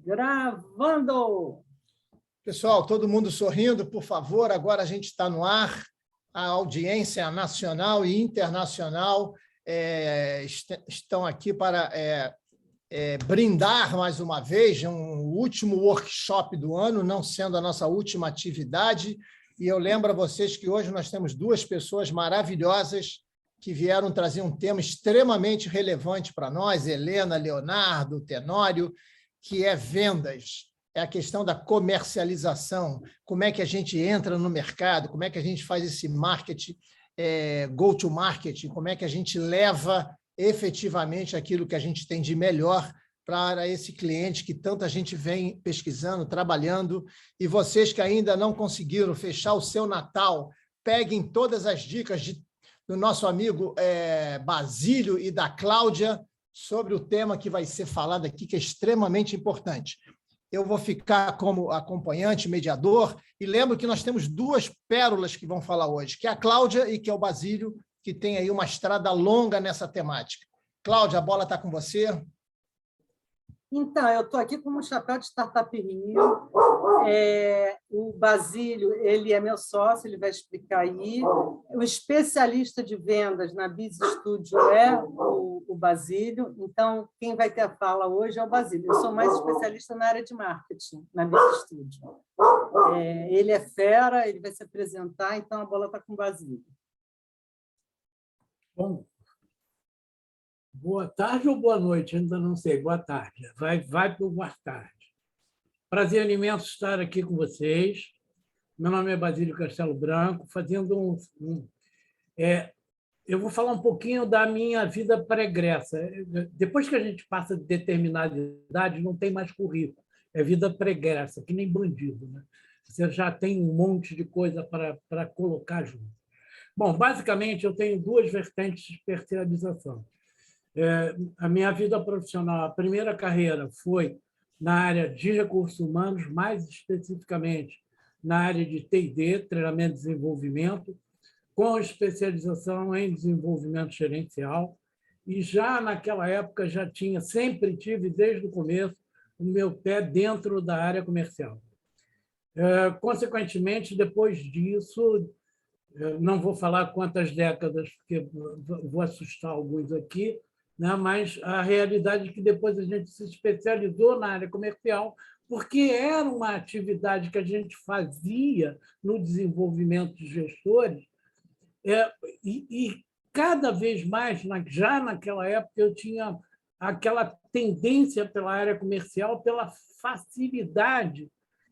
Gravando! Pessoal, todo mundo sorrindo, por favor. Agora a gente está no ar. A audiência nacional e internacional estão aqui para brindar mais uma vez um último workshop do ano, não sendo a nossa última atividade. E eu lembro a vocês que hoje nós temos duas pessoas maravilhosas que vieram trazer um tema extremamente relevante para nós, Helena, Leonardo, Tenório, que é vendas. É a questão da comercialização, como é que a gente entra no mercado, como é que a gente faz esse marketing, go-to-market, como é que a gente leva efetivamente aquilo que a gente tem de melhor para esse cliente que tanta gente vem pesquisando, trabalhando. E vocês que ainda não conseguiram fechar o seu Natal, peguem todas as dicas do nosso amigo Basílio e da Cláudia sobre o tema que vai ser falado aqui, que é extremamente importante. Eu vou ficar como acompanhante, mediador, e lembro que nós temos duas pérolas que vão falar hoje, que é a Cláudia e que é o Basílio, que tem aí uma estrada longa nessa temática. Cláudia, a bola está com você. Então, eu estou aqui com um chapéu de Startup Rio. O Basílio, ele é meu sócio, ele vai explicar aí. O especialista de vendas na Biz Studio é o Basílio. Então, quem vai ter a fala hoje é o Basílio. Eu sou mais especialista na área de marketing, na Biz Studio. Ele é fera, ele vai se apresentar, então a bola está com o Basílio. Bom, boa tarde ou boa noite? Ainda não sei. Boa tarde. Vai para o boa tarde. Prazer imenso estar aqui com vocês. Meu nome é Basílio Castelo Branco, fazendo eu vou falar um pouquinho da minha vida pregressa. Depois que a gente passa de determinada idade, não tem mais currículo. É vida pregressa, que nem bandido, né? Você já tem um monte de coisa para colocar junto. Bom, basicamente, eu tenho duas vertentes de especialização. A minha vida profissional, a primeira carreira foi na área de recursos humanos, mais especificamente na área de T&D, treinamento e desenvolvimento, com especialização em desenvolvimento gerencial. E já naquela época sempre tive, desde o começo, o meu pé dentro da área comercial. Consequentemente, depois disso, não vou falar quantas décadas, porque vou assustar alguns aqui, né? Mas a realidade é que depois a gente se especializou na área comercial, porque era uma atividade que a gente fazia no desenvolvimento de gestores, e cada vez mais, já naquela época, eu tinha aquela tendência pela área comercial, pela facilidade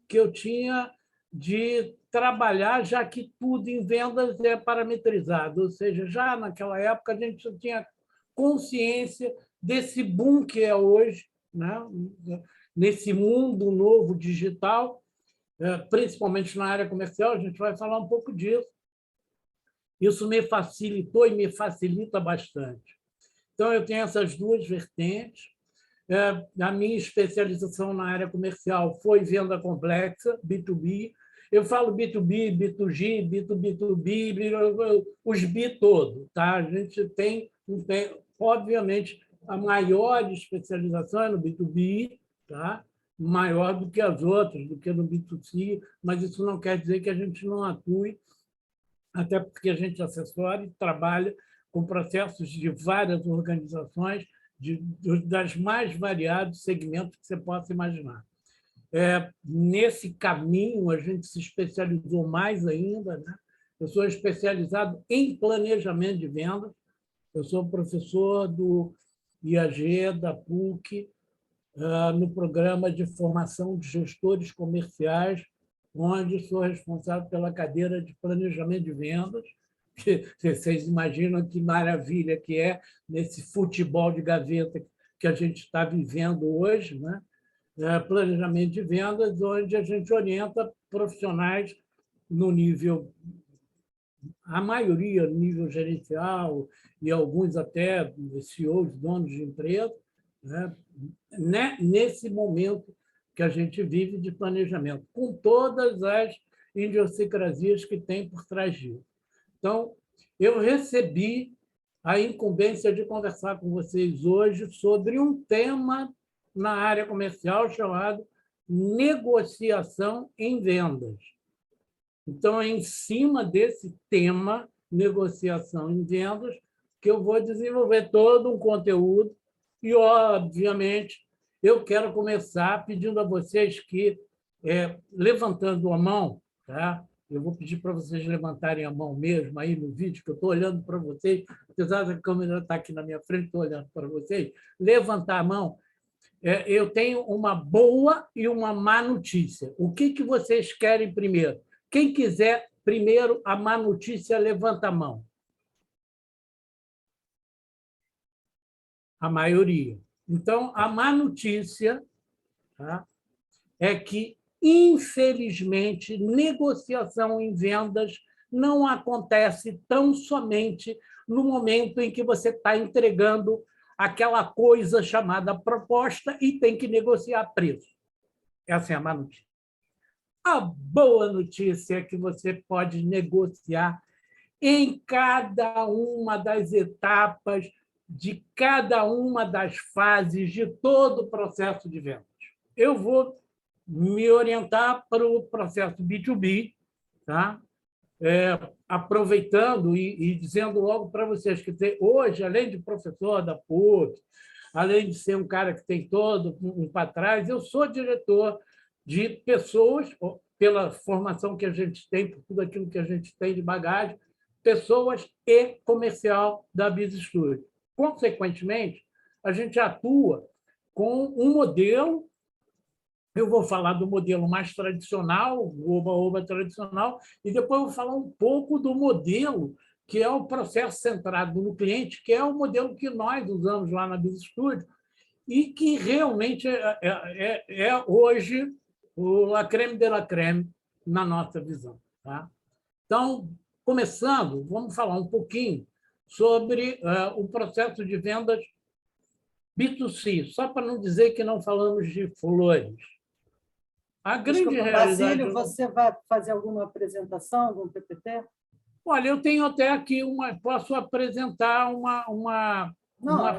que eu tinha de trabalhar, já que tudo em vendas é parametrizado. Ou seja, já naquela época a gente tinha consciência desse boom que é hoje, né? Nesse mundo novo digital, principalmente na área comercial, a gente vai falar um pouco disso. Isso me facilitou e me facilita bastante. Então, eu tenho essas duas vertentes. A minha especialização na área comercial foi venda complexa, B2B. Eu falo B2B, B2G, B2B2B, os B todos. Tá? A gente tem, obviamente, a maior especialização é no B2B, tá? Maior do que as outras, do que no B2C, mas isso não quer dizer que a gente não atue, até porque a gente assessora e trabalha com processos de várias organizações, das mais variados segmentos que você possa imaginar. Nesse caminho, a gente se especializou mais ainda, né? Eu sou especializado em planejamento de vendas, eu sou professor do IAG, da PUC, no programa de formação de gestores comerciais, onde sou responsável pela cadeira de planejamento de vendas. Vocês imaginam que maravilha que é nesse futebol de gaveta que a gente está vivendo hoje, né? Planejamento de vendas, onde a gente orienta profissionais no nível, a maioria no nível gerencial e alguns até CEOs, donos de empresa, né? Nesse momento que a gente vive de planejamento, com todas as idiosincrasias que tem por trás disso. Então, eu recebi a incumbência de conversar com vocês hoje sobre um tema na área comercial chamado negociação em vendas. Então, é em cima desse tema, negociação em vendas, que eu vou desenvolver todo um conteúdo e, obviamente, eu quero começar pedindo a vocês que, levantando a mão, tá? Eu vou pedir para vocês levantarem a mão mesmo aí no vídeo, que eu estou olhando para vocês, apesar da câmera estar aqui na minha frente, estou olhando para vocês. Levantar a mão. Eu tenho uma boa e uma má notícia. O que vocês querem primeiro? Quem quiser primeiro a má notícia, levanta a mão. A maioria. Então, a má notícia, tá, é que, infelizmente, negociação em vendas não acontece tão somente no momento em que você está entregando aquela coisa chamada proposta e tem que negociar preço. Essa é a má notícia. A boa notícia é que você pode negociar em cada uma das etapas, de cada uma das fases de todo o processo de vendas. Eu vou me orientar para o processo B2B, tá? Aproveitando e dizendo logo para vocês que hoje, além de professor da PUC, além de ser um cara que tem todo um para trás, eu sou diretor de pessoas, pela formação que a gente tem, por tudo aquilo que a gente tem de bagagem, pessoas e comercial da Biz Studio. Consequentemente, a gente atua com um modelo. Eu vou falar do modelo mais tradicional, o Oba-Oba tradicional, e depois eu vou falar um pouco do modelo que é o processo centrado no cliente, que é o modelo que nós usamos lá na Biz Studio e que realmente é hoje o la crème de la crème na nossa visão. Tá? Então, começando, vamos falar um pouquinho sobre o processo de vendas B2C, só para não dizer que não falamos de flores. A grande realidade... Basílio, você vai fazer alguma apresentação, algum PPT? Olha, eu tenho até aqui posso apresentar uma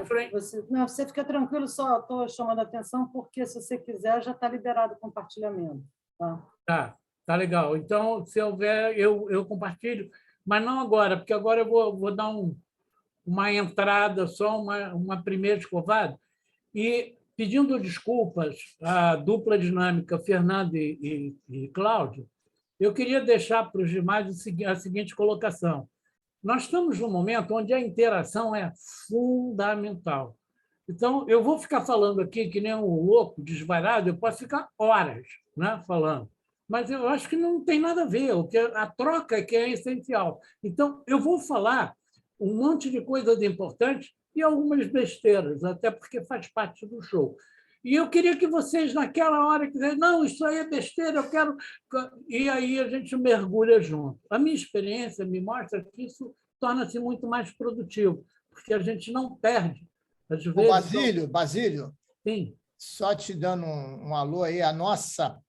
frente. Você fica tranquilo, só estou chamando a atenção, porque, se você quiser, já está liberado o compartilhamento. Tá legal. Então, se houver, eu compartilho, mas não agora, porque agora eu vou dar uma entrada, só uma primeira escovada, e pedindo desculpas à dupla dinâmica Fernando e Cláudio, eu queria deixar para os demais a seguinte colocação. Nós estamos num momento onde a interação é fundamental. Então, eu vou ficar falando aqui que nem um louco, desvairado, eu posso ficar horas, né, falando. Mas eu acho que não tem nada a ver, a troca é que é essencial. Então, eu vou falar um monte de coisas importantes e algumas besteiras, até porque faz parte do show. E eu queria que vocês, naquela hora, dissessem, não, isso aí é besteira, eu quero... E aí a gente mergulha junto. A minha experiência me mostra que isso torna-se muito mais produtivo, porque a gente não perde. Às vezes... Basílio, sim. Só te dando um alô aí, a nossa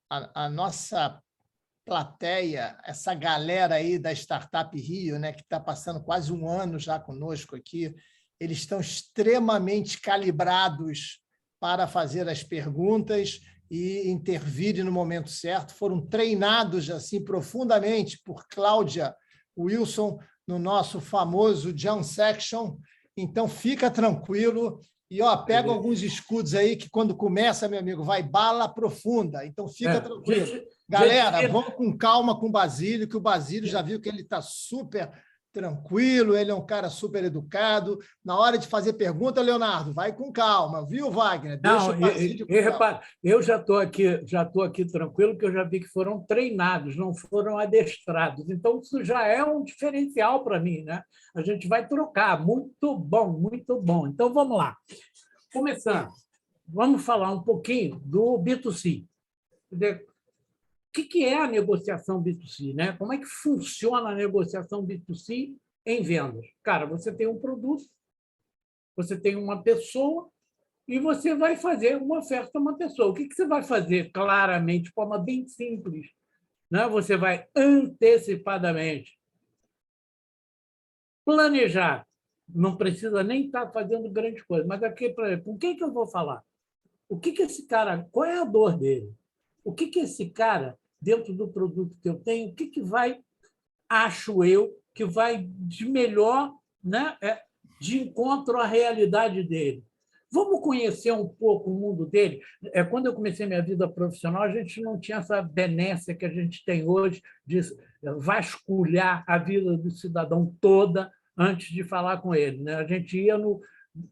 plateia, essa galera aí da Startup Rio, né, que está passando quase um ano já conosco aqui, eles estão extremamente calibrados para fazer as perguntas e intervirem no momento certo. Foram treinados assim profundamente por Cláudia Wilson no nosso famoso Jam Section. Então, fica tranquilo e pega alguns escudos aí que, quando começa, meu amigo, vai bala profunda. Então, fica tranquilo. Galera, vamos com calma com o Basílio, que o Basílio já viu que ele está super tranquilo, ele é um cara super educado. Na hora de fazer pergunta, Leonardo, vai com calma, viu, Wagner? Deixa o Basílio com calma. Eu já estou aqui tranquilo, porque eu já vi que foram treinados, não foram adestrados. Então, isso já é um diferencial para mim, né? A gente vai trocar. Muito bom, muito bom. Então, vamos lá. Começando, vamos falar um pouquinho do B2C. O que é a negociação B2C? Né? Como é que funciona a negociação B2C em vendas? Cara, você tem um produto, você tem uma pessoa e você vai fazer uma oferta a uma pessoa. O que você vai fazer? Claramente, de forma bem simples. Né? Você vai antecipadamente planejar. Não precisa nem estar fazendo grande coisa. Mas aqui, com quem que eu vou falar? o que esse cara, qual é a dor dele? O que esse cara, dentro do produto que eu tenho, o que vai, acho eu, que vai de melhor, né, de encontro à realidade dele. Vamos conhecer um pouco o mundo dele? Quando eu comecei minha vida profissional, a gente não tinha essa benesse que a gente tem hoje de vasculhar a vida do cidadão toda antes de falar com ele, né? A gente ia,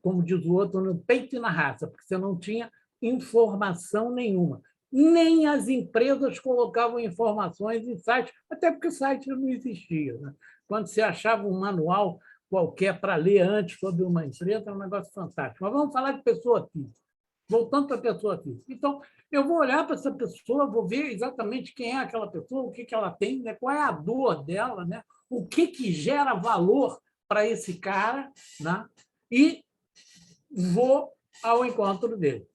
como diz o outro, no peito e na raça, porque você não tinha informação nenhuma. Nem as empresas colocavam informações em sites, até porque o site não existia, né? Quando você achava um manual qualquer para ler antes sobre uma empresa, é um negócio fantástico. Mas vamos falar de pessoa física. Voltando para a pessoa física. Então, eu vou olhar para essa pessoa, vou ver exatamente quem é aquela pessoa, o que ela tem, né? Qual é a dor dela, né? O que gera valor para esse cara, né? E vou ao encontro dele.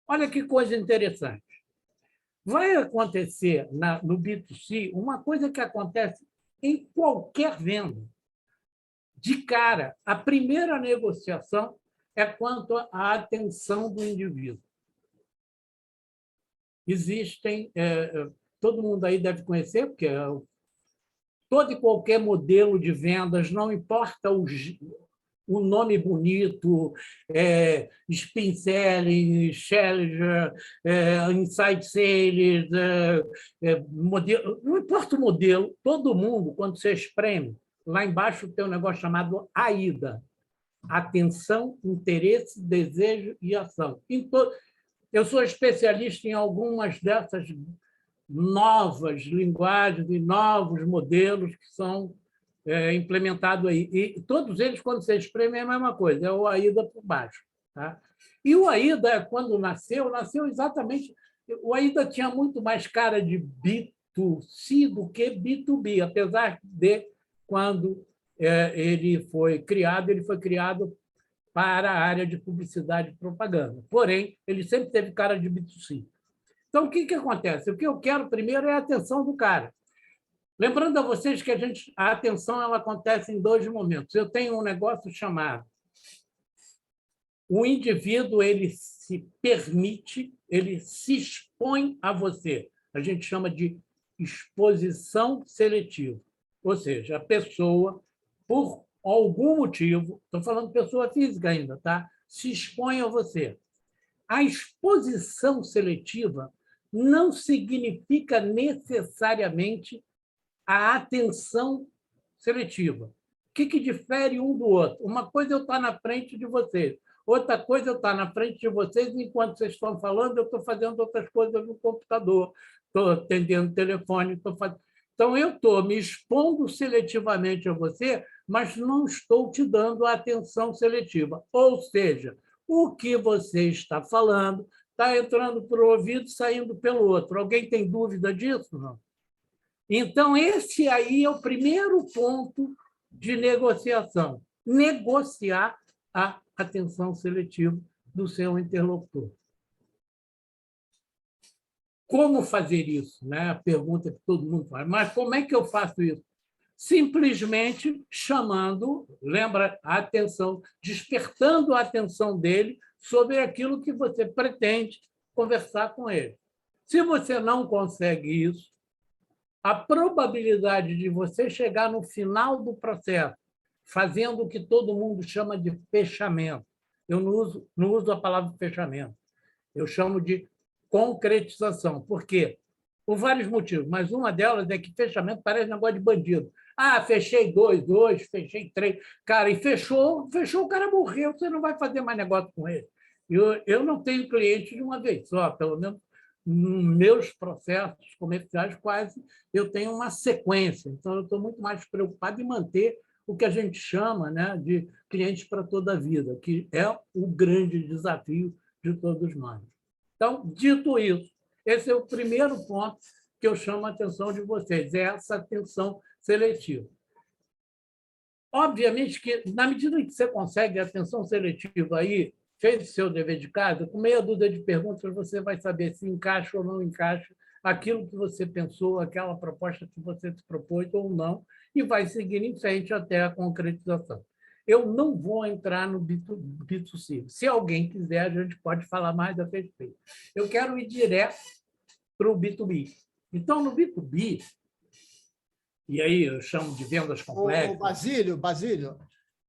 Olha que coisa interessante. Vai acontecer no B2C uma coisa que acontece em qualquer venda. De cara, a primeira negociação é quanto à atenção do indivíduo. Existem, todo mundo aí deve conhecer, porque todo e qualquer modelo de vendas, não importa o nome bonito, Spin Selling, Challenger, Inside Sales, modelo, não importa o modelo, todo mundo, quando você espreme, lá embaixo tem um negócio chamado AIDA, atenção, interesse, desejo e ação. Eu sou especialista em algumas dessas novas linguagens e novos modelos que são implementados aí. E todos eles, quando você espreme, é a mesma coisa, é o AIDA por baixo. Tá? E o AIDA, quando nasceu exatamente... O AIDA tinha muito mais cara de B2C do que B2B, apesar de, quando ele foi criado para a área de publicidade e propaganda. Porém, ele sempre teve cara de B2C. Então, o que acontece? O que eu quero primeiro é a atenção do cara. Lembrando a vocês que a atenção ela acontece em 2 momentos. Eu tenho um negócio chamado o indivíduo ele se permite, ele se expõe a você. A gente chama de exposição seletiva. Ou seja, a pessoa, por algum motivo, estou falando pessoa física ainda, tá? Se expõe a você. A exposição seletiva não significa necessariamente a atenção seletiva. O que difere um do outro? Uma coisa é eu estar na frente de vocês, outra coisa é eu estar na frente de vocês e, enquanto vocês estão falando, eu estou fazendo outras coisas no computador, estou atendendo o telefone, estou fazendo... Então, eu estou me expondo seletivamente a você, mas não estou te dando a atenção seletiva. Ou seja, o que você está falando está entrando por um ouvido e saindo pelo outro. Alguém tem dúvida disso? Não? Então, esse aí é o primeiro ponto de negociação. Negociar a atenção seletiva do seu interlocutor. Como fazer isso? Né? A pergunta que todo mundo faz. Mas como é que eu faço isso? Simplesmente chamando, lembra, a atenção, despertando a atenção dele sobre aquilo que você pretende conversar com ele. Se você não consegue isso, a probabilidade de você chegar no final do processo fazendo o que todo mundo chama de fechamento. Eu não uso a palavra fechamento, eu chamo de concretização. Por quê? Por vários motivos, mas uma delas é que fechamento parece negócio de bandido. Ah, fechei 2 hoje, fechei 3. Cara, e fechou, o cara morreu, você não vai fazer mais negócio com ele. Eu não tenho cliente de uma vez só, pelo menos nos meus processos comerciais, quase eu tenho uma sequência. Então, eu estou muito mais preocupado em manter o que a gente chama, né, de clientes para toda a vida, que é o grande desafio de todos nós. Então, dito isso, esse é o primeiro ponto que eu chamo a atenção de vocês, é essa atenção seletiva. Obviamente que, na medida que você consegue a atenção seletiva aí, fez o seu dever de casa, com meia dúzia de perguntas você vai saber se encaixa ou não encaixa aquilo que você pensou, aquela proposta que você se propôs ou não, e vai seguir em frente até a concretização. Eu não vou entrar no B2C. Se alguém quiser, a gente pode falar mais a respeito. Eu quero ir direto para o B2B. Então, no B2B, e aí eu chamo de vendas complexas... Basílio,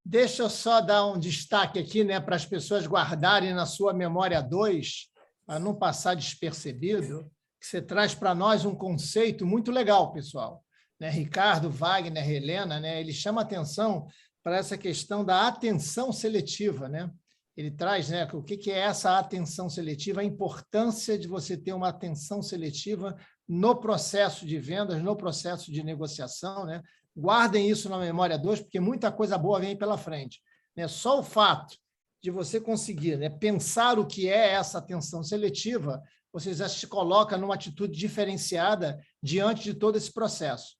deixa eu só dar um destaque aqui, né, para as pessoas guardarem na sua memória 2, para não passar despercebido, que você traz para nós um conceito muito legal, pessoal. Né? Ricardo, Wagner, Helena, né, ele chama atenção para essa questão da atenção seletiva. Né? Ele traz, né, o que é essa atenção seletiva, a importância de você ter uma atenção seletiva no processo de vendas, no processo de negociação. Né? Guardem isso na memória 2, porque muita coisa boa vem pela frente. Né? Só o fato de você conseguir, né, pensar o que é essa atenção seletiva, você já se coloca numa atitude diferenciada diante de todo esse processo.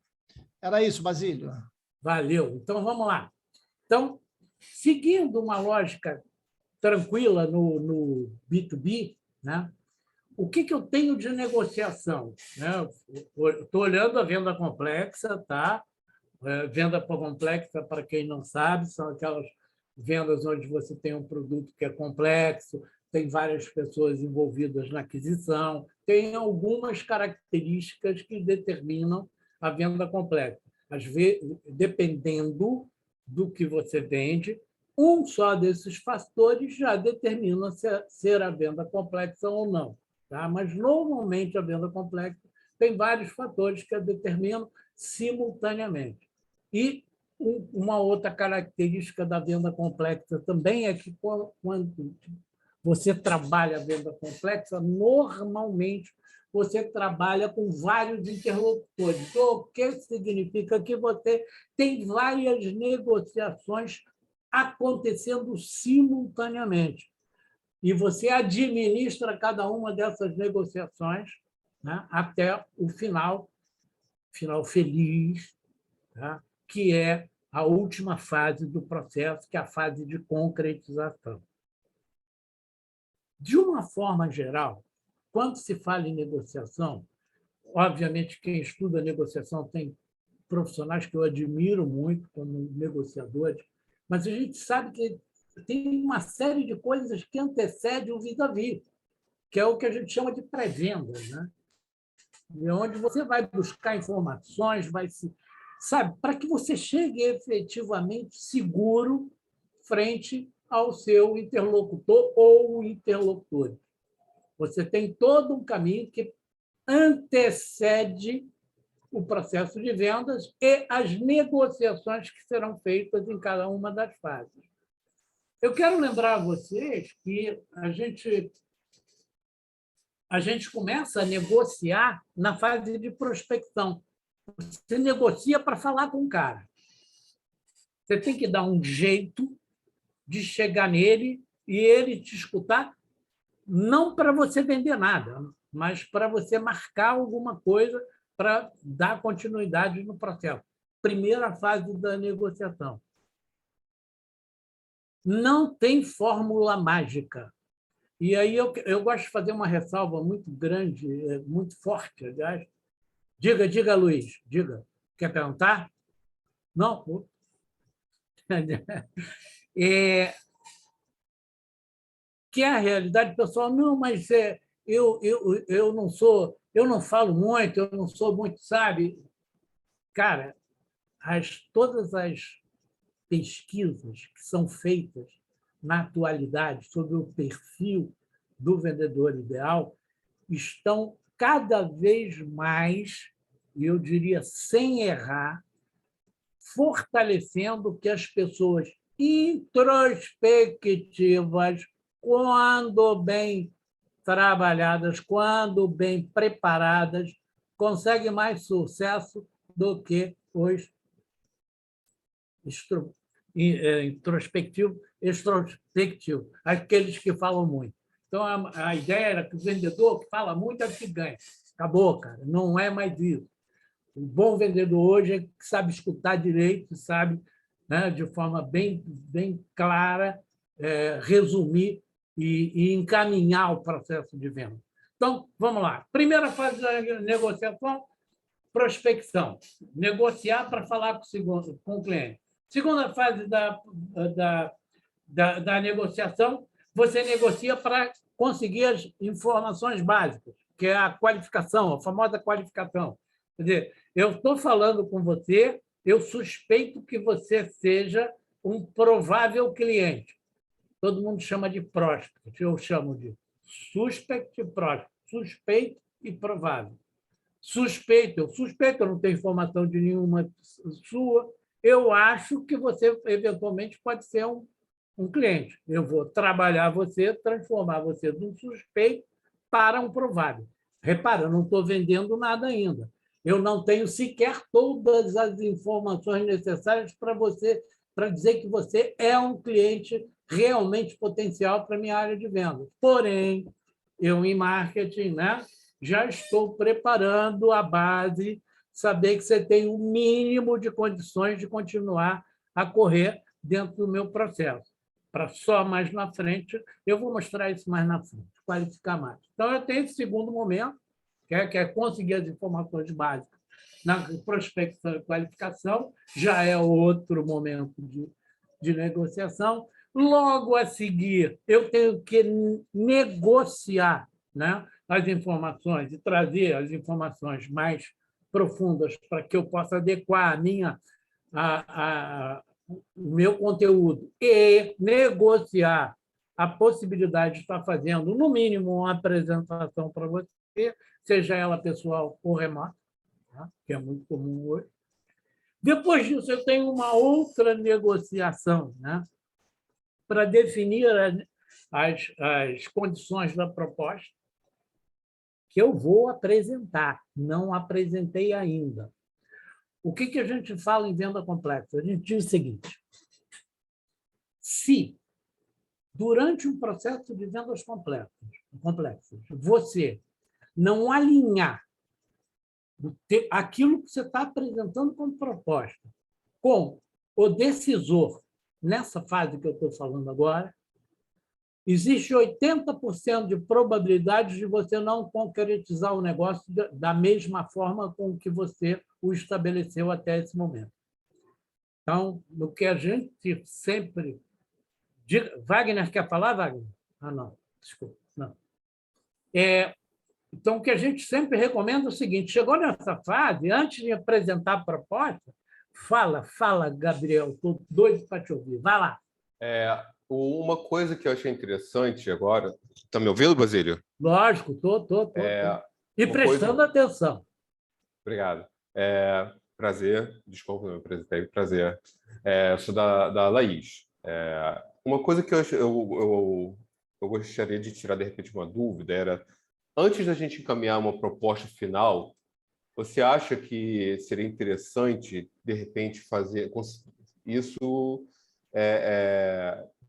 Era isso, Basílio. Valeu. Então, vamos lá. Então, seguindo uma lógica tranquila no B2B, né? O que eu tenho de negociação? Né? Estou olhando a venda complexa, tá? Venda complexa, para quem não sabe, são aquelas vendas onde você tem um produto que é complexo, tem várias pessoas envolvidas na aquisição, tem algumas características que determinam a venda complexa. Às vezes, dependendo do que você vende, um só desses fatores já determina se a venda complexa ou não. Tá? Mas, normalmente, a venda complexa tem vários fatores que a determinam simultaneamente. E uma outra característica da venda complexa também é que, quando você trabalha a venda complexa, normalmente você trabalha com vários interlocutores, o que significa que você tem várias negociações acontecendo simultaneamente. E você administra cada uma dessas negociações, né, até o final feliz, tá, que é a última fase do processo, que é a fase de concretização. De uma forma geral, quando se fala em negociação, obviamente, quem estuda negociação tem profissionais que eu admiro muito como negociadores, mas a gente sabe que tem uma série de coisas que antecedem o vis-à-vis, que é o que a gente chama de pré-vendas, né? Onde você vai buscar informações, sabe, para que você chegue efetivamente seguro frente ao seu interlocutor ou interlocutores. Você tem todo um caminho que antecede o processo de vendas e as negociações que serão feitas em cada uma das fases. Eu quero lembrar a vocês que a gente começa a negociar na fase de prospecção. Você negocia para falar com o cara. Você tem que dar um jeito de chegar nele e ele te escutar, não para você vender nada, mas para você marcar alguma coisa para dar continuidade no processo. Primeira fase da negociação. Não tem fórmula mágica. E aí eu gosto de fazer uma ressalva muito grande, muito forte, aliás. Diga, Luiz, diga. Quer perguntar? Não? Que é a realidade, pessoal. Não, mas eu não falo muito, eu não sou muito, sabe? Cara, todas as pesquisas que são feitas na atualidade sobre o perfil do vendedor ideal estão cada vez mais, e eu diria sem errar, fortalecendo que as pessoas introspectivas, quando bem trabalhadas, quando bem preparadas, conseguem mais sucesso do que os introspectivos, aqueles que falam muito. Então, a ideia era que o vendedor que fala muito é o que ganha. Acabou, cara. Não é mais isso. O bom vendedor hoje é que sabe escutar direito, sabe, né, de forma bem clara, resumir e encaminhar o processo de venda. Então, vamos lá. Primeira fase da negociação, prospecção. Negociar para falar com o cliente. Segunda fase da negociação, você negocia para conseguir as informações básicas, que é a qualificação, a famosa qualificação. Quer dizer, eu estou falando com você, eu suspeito que você seja um provável cliente. Todo mundo chama de prospect, eu chamo de suspect e prospect, suspeito e provável. Suspeito, eu não tenho informação de nenhuma sua, eu acho que você, eventualmente, pode ser um cliente. Eu vou trabalhar você, transformar você de um suspeito para um provável. Repara, eu não estou vendendo nada ainda. Eu não tenho sequer todas as informações necessárias para você, para dizer que você é um cliente realmente potencial para a minha área de vendas. Porém, eu, em marketing, né, já estou preparando a base, saber que você tem o mínimo de condições de continuar a correr dentro do meu processo. Para só mais na frente, eu vou mostrar isso mais na frente, qualificar mais. Então, eu tenho esse segundo momento, que é conseguir as informações básicas na prospecção e qualificação, já é outro momento de negociação. Logo a seguir, eu tenho que negociar, né, as informações e trazer as informações mais profundas para que eu possa adequar o meu conteúdo e negociar a possibilidade de estar fazendo, no mínimo, uma apresentação para você, seja ela pessoal ou remota, tá? Que é muito comum hoje. Depois disso, eu tenho uma outra negociação, né, para definir as condições da proposta que eu vou apresentar, não apresentei ainda. O que a gente fala em venda complexa? A gente diz o seguinte: se, durante um processo de vendas complexas, você não alinhar aquilo que você está apresentando como proposta com o decisor, nessa fase que eu estou falando agora, existe 80% de probabilidade de você não concretizar o negócio da mesma forma com que você o estabeleceu até esse momento. Então, no que a gente sempre... Wagner quer falar, Wagner? Ah, não, desculpa. Não. Então, o que a gente sempre recomenda é o seguinte: chegou nessa fase, antes de apresentar a proposta, fala, Gabriel, estou doido para te ouvir. Vai lá. Uma coisa que eu achei interessante agora... Está me ouvindo, Basílio? Lógico, estou. E prestando atenção. Obrigado. Prazer. Desculpa, não me apresentei. Prazer. Eu sou da Laís. Uma coisa que eu gostaria de tirar, de repente, uma dúvida era, antes da gente encaminhar uma proposta final, você acha que seria interessante, de repente, fazer isso...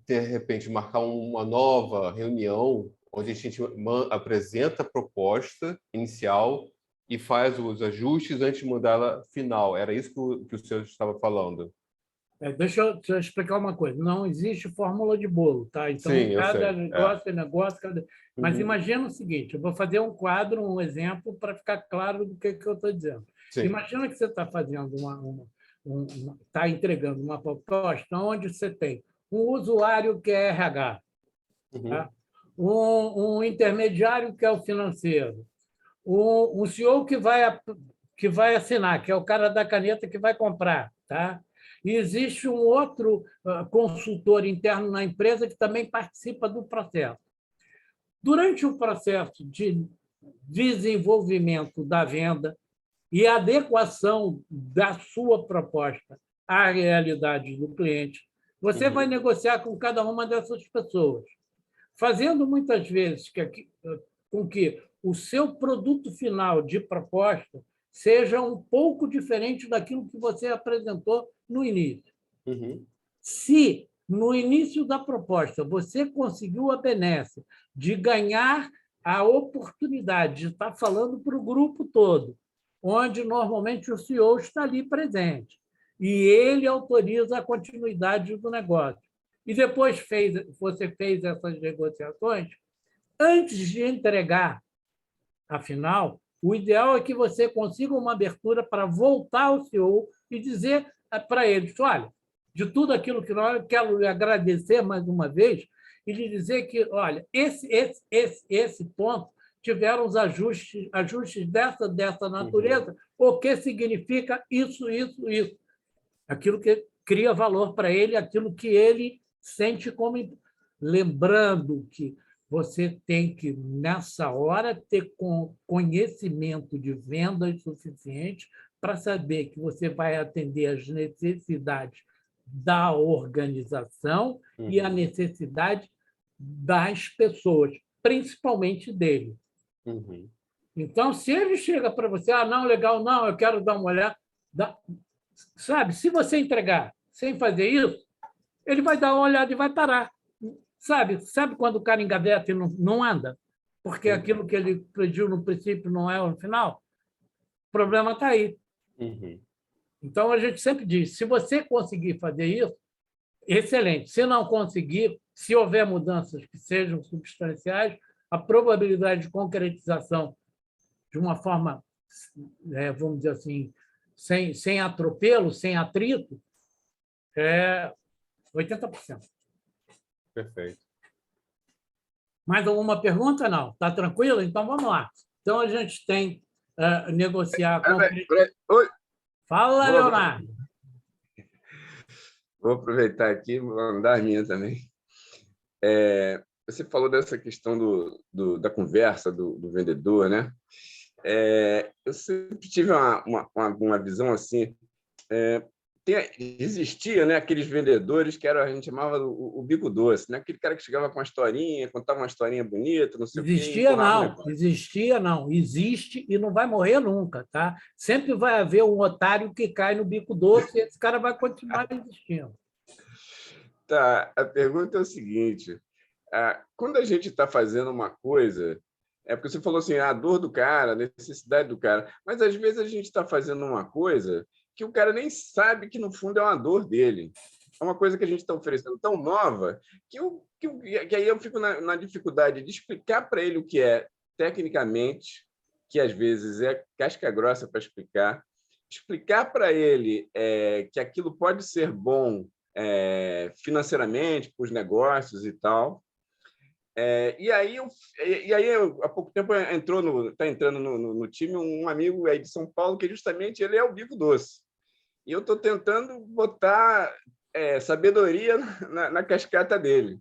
de repente, marcar uma nova reunião onde a gente apresenta a proposta inicial e faz os ajustes antes de mandar ela final. Era isso que o senhor estava falando. Deixa eu explicar uma coisa. Não existe fórmula de bolo, tá? Então, sim, cada negócio é negócio. Mas Uhum. imagina o seguinte: eu vou fazer um quadro, um exemplo, para ficar claro do que eu estou dizendo. Sim. Imagina que você está fazendo está entregando uma proposta onde você tem um usuário que é RH, tá? Um intermediário que é o financeiro, um CEO que vai assinar, que é o cara da caneta que vai comprar, tá? E existe um outro consultor interno na empresa que também participa do processo. Durante o processo de desenvolvimento da venda e adequação da sua proposta à realidade do cliente, você vai negociar com cada uma dessas pessoas, fazendo muitas vezes com que o seu produto final de proposta seja um pouco diferente daquilo que você apresentou no início. Se, no início da proposta, você conseguiu a benesse de ganhar a oportunidade de estar falando para o grupo todo, onde normalmente o CEO está ali presente, e ele autoriza a continuidade do negócio, e depois você fez essas negociações, antes de entregar, afinal, o ideal é que você consiga uma abertura para voltar ao CEO e dizer para eles: olha, de tudo aquilo que nós... Quero lhe agradecer mais uma vez e lhe dizer que, olha, esse ponto tiveram os ajustes dessa natureza, o que significa isso. Aquilo que cria valor para ele, aquilo que ele sente como... Lembrando que você tem que, nessa hora, ter conhecimento de vendas suficiente para saber que você vai atender às necessidades da organização e a necessidade das pessoas, principalmente dele. Então, se ele chega para você, não, legal, não, eu quero dar uma olhada, sabe, se você entregar sem fazer isso, ele vai dar uma olhada e vai parar. Sabe quando o cara engaveta e não anda? Porque aquilo que ele pediu no princípio não é no final? O problema está aí. Então, a gente sempre diz, se você conseguir fazer isso, excelente. Se não conseguir, se houver mudanças que sejam substanciais, a probabilidade de concretização de uma forma, vamos dizer assim, sem atropelo, sem atrito, é 80%. Perfeito. Mais alguma pergunta? Não? Está tranquilo? Então, vamos lá. Então, a gente tem negociar... Oi. Fala, Leonardo. Vou aproveitar aqui e mandar a minha também. Você falou dessa questão da conversa do vendedor, né? Eu sempre tive uma visão assim... Existia, né, aqueles vendedores que a gente chamava o bico doce, né? Aquele cara que chegava com uma historinha, contava uma historinha bonita, não sei o quê. Existia não, existe e não vai morrer nunca, tá? Sempre vai haver um otário que cai no bico doce e esse cara vai continuar existindo. Tá, a pergunta é o seguinte, quando a gente está fazendo uma coisa, porque você falou assim, a dor do cara, a necessidade do cara, mas às vezes a gente está fazendo uma coisa que o cara nem sabe que, no fundo, é uma dor dele. É uma coisa que a gente está oferecendo tão nova que aí eu fico na dificuldade de explicar para ele o que é tecnicamente, que às vezes é casca grossa para explicar para ele que aquilo pode ser bom financeiramente, para os negócios e tal. E aí, há pouco tempo, está entrando no time um amigo aí de São Paulo, que justamente ele é o bico doce. E eu estou tentando botar sabedoria na cascata dele.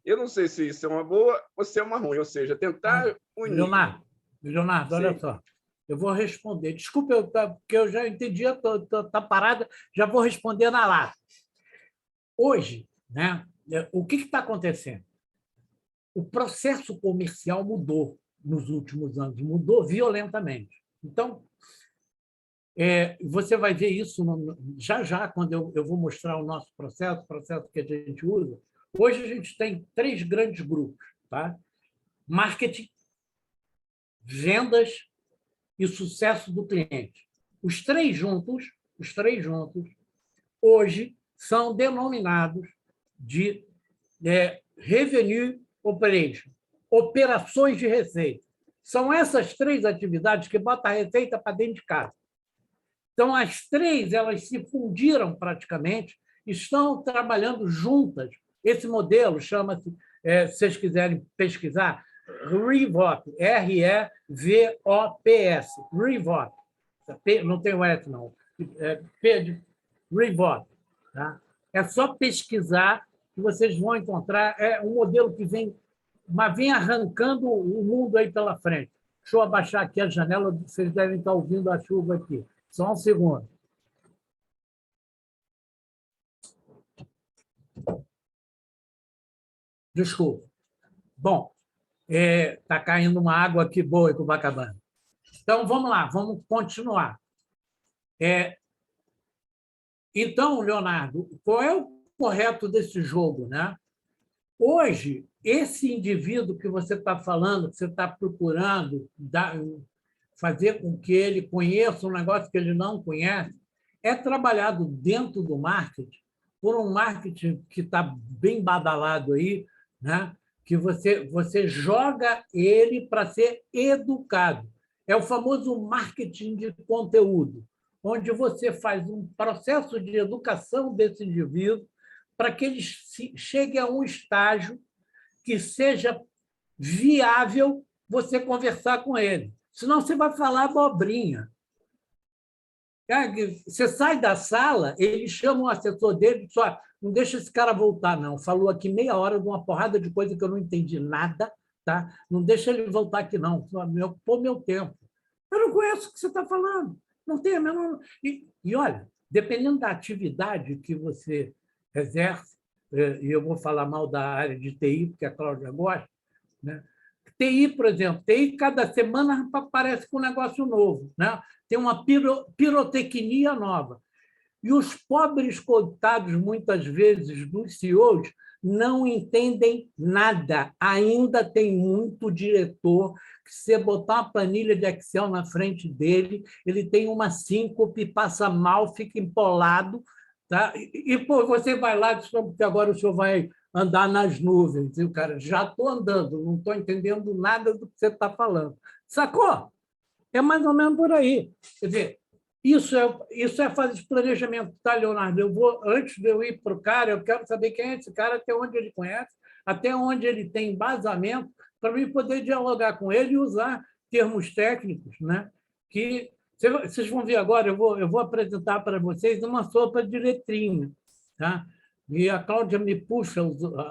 Eu não sei se isso é uma boa ou se é uma ruim, ou seja, tentar unir. Leonardo, olha só. Eu vou responder. Desculpa, porque eu já entendi, está parada, já vou responder na lata. Hoje, né, o que está acontecendo? O processo comercial mudou nos últimos anos, mudou violentamente. Então, você vai ver isso já, quando eu vou mostrar o nosso processo que a gente usa. Hoje, a gente tem 3 grandes grupos, tá? Marketing, vendas e sucesso do cliente. Os três juntos, hoje, são denominados de Revenue Operation, operações de receita. São essas 3 atividades que botam a receita para dentro de casa. Então, as 3 elas se fundiram praticamente, estão trabalhando juntas. Esse modelo chama-se, se vocês quiserem pesquisar, REVOP, R-E-V-O-P-S, REVOP. Não tem o S, não. P de REVOP. Tá? É só pesquisar que vocês vão encontrar. É um modelo que vem arrancando o mundo aí pela frente. Deixa eu abaixar aqui a janela, vocês devem estar ouvindo a chuva aqui. Só um segundo. Desculpa. Bom, está caindo uma água aqui boa em Copacabana. Então, vamos lá, vamos continuar. Então, Leonardo, qual é o correto desse jogo, né? Hoje, esse indivíduo que você está falando, que você está procurando fazer com que ele conheça um negócio que ele não conhece, é trabalhado dentro do marketing, por um marketing que está bem badalado aí, né? Que você joga ele para ser educado. É o famoso marketing de conteúdo. onde você faz um processo de educação desse indivíduo para que ele chegue a um estágio que seja viável você conversar com ele. Senão você vai falar abobrinha. Você sai da sala, ele chama o assessor dele e diz: não deixa esse cara voltar, não. Falou aqui meia hora de uma porrada de coisa que eu não entendi nada, tá? Não deixa ele voltar aqui, não. Ocupou meu tempo. Eu não conheço o que você está falando. Não tem a menor... E olha, dependendo da atividade que você exerce, e eu vou falar mal da área de TI, porque a Cláudia gosta, né? TI, por exemplo, TI cada semana aparece com um negócio novo, né? Tem uma pirotecnia nova. E os pobres coitados, muitas vezes, dos CEOs, não entendem nada. Ainda tem muito diretor que, se você botar uma planilha de Excel na frente dele, ele tem uma síncope, passa mal, fica empolado. Tá? Pô, você vai lá e diz que agora o senhor vai andar nas nuvens. E o cara, já estou andando, não estou entendendo nada do que você está falando. Sacou? É mais ou menos por aí. Quer dizer, isso é fazer de planejamento, tá, Leonardo? Antes de eu ir para o cara, eu quero saber quem é esse cara, até onde ele conhece, até onde ele tem embasamento, para mim poder dialogar com ele e usar termos técnicos, né? Que vocês vão ver agora, eu vou apresentar para vocês uma sopa de letrinha, tá? E a Cláudia me puxa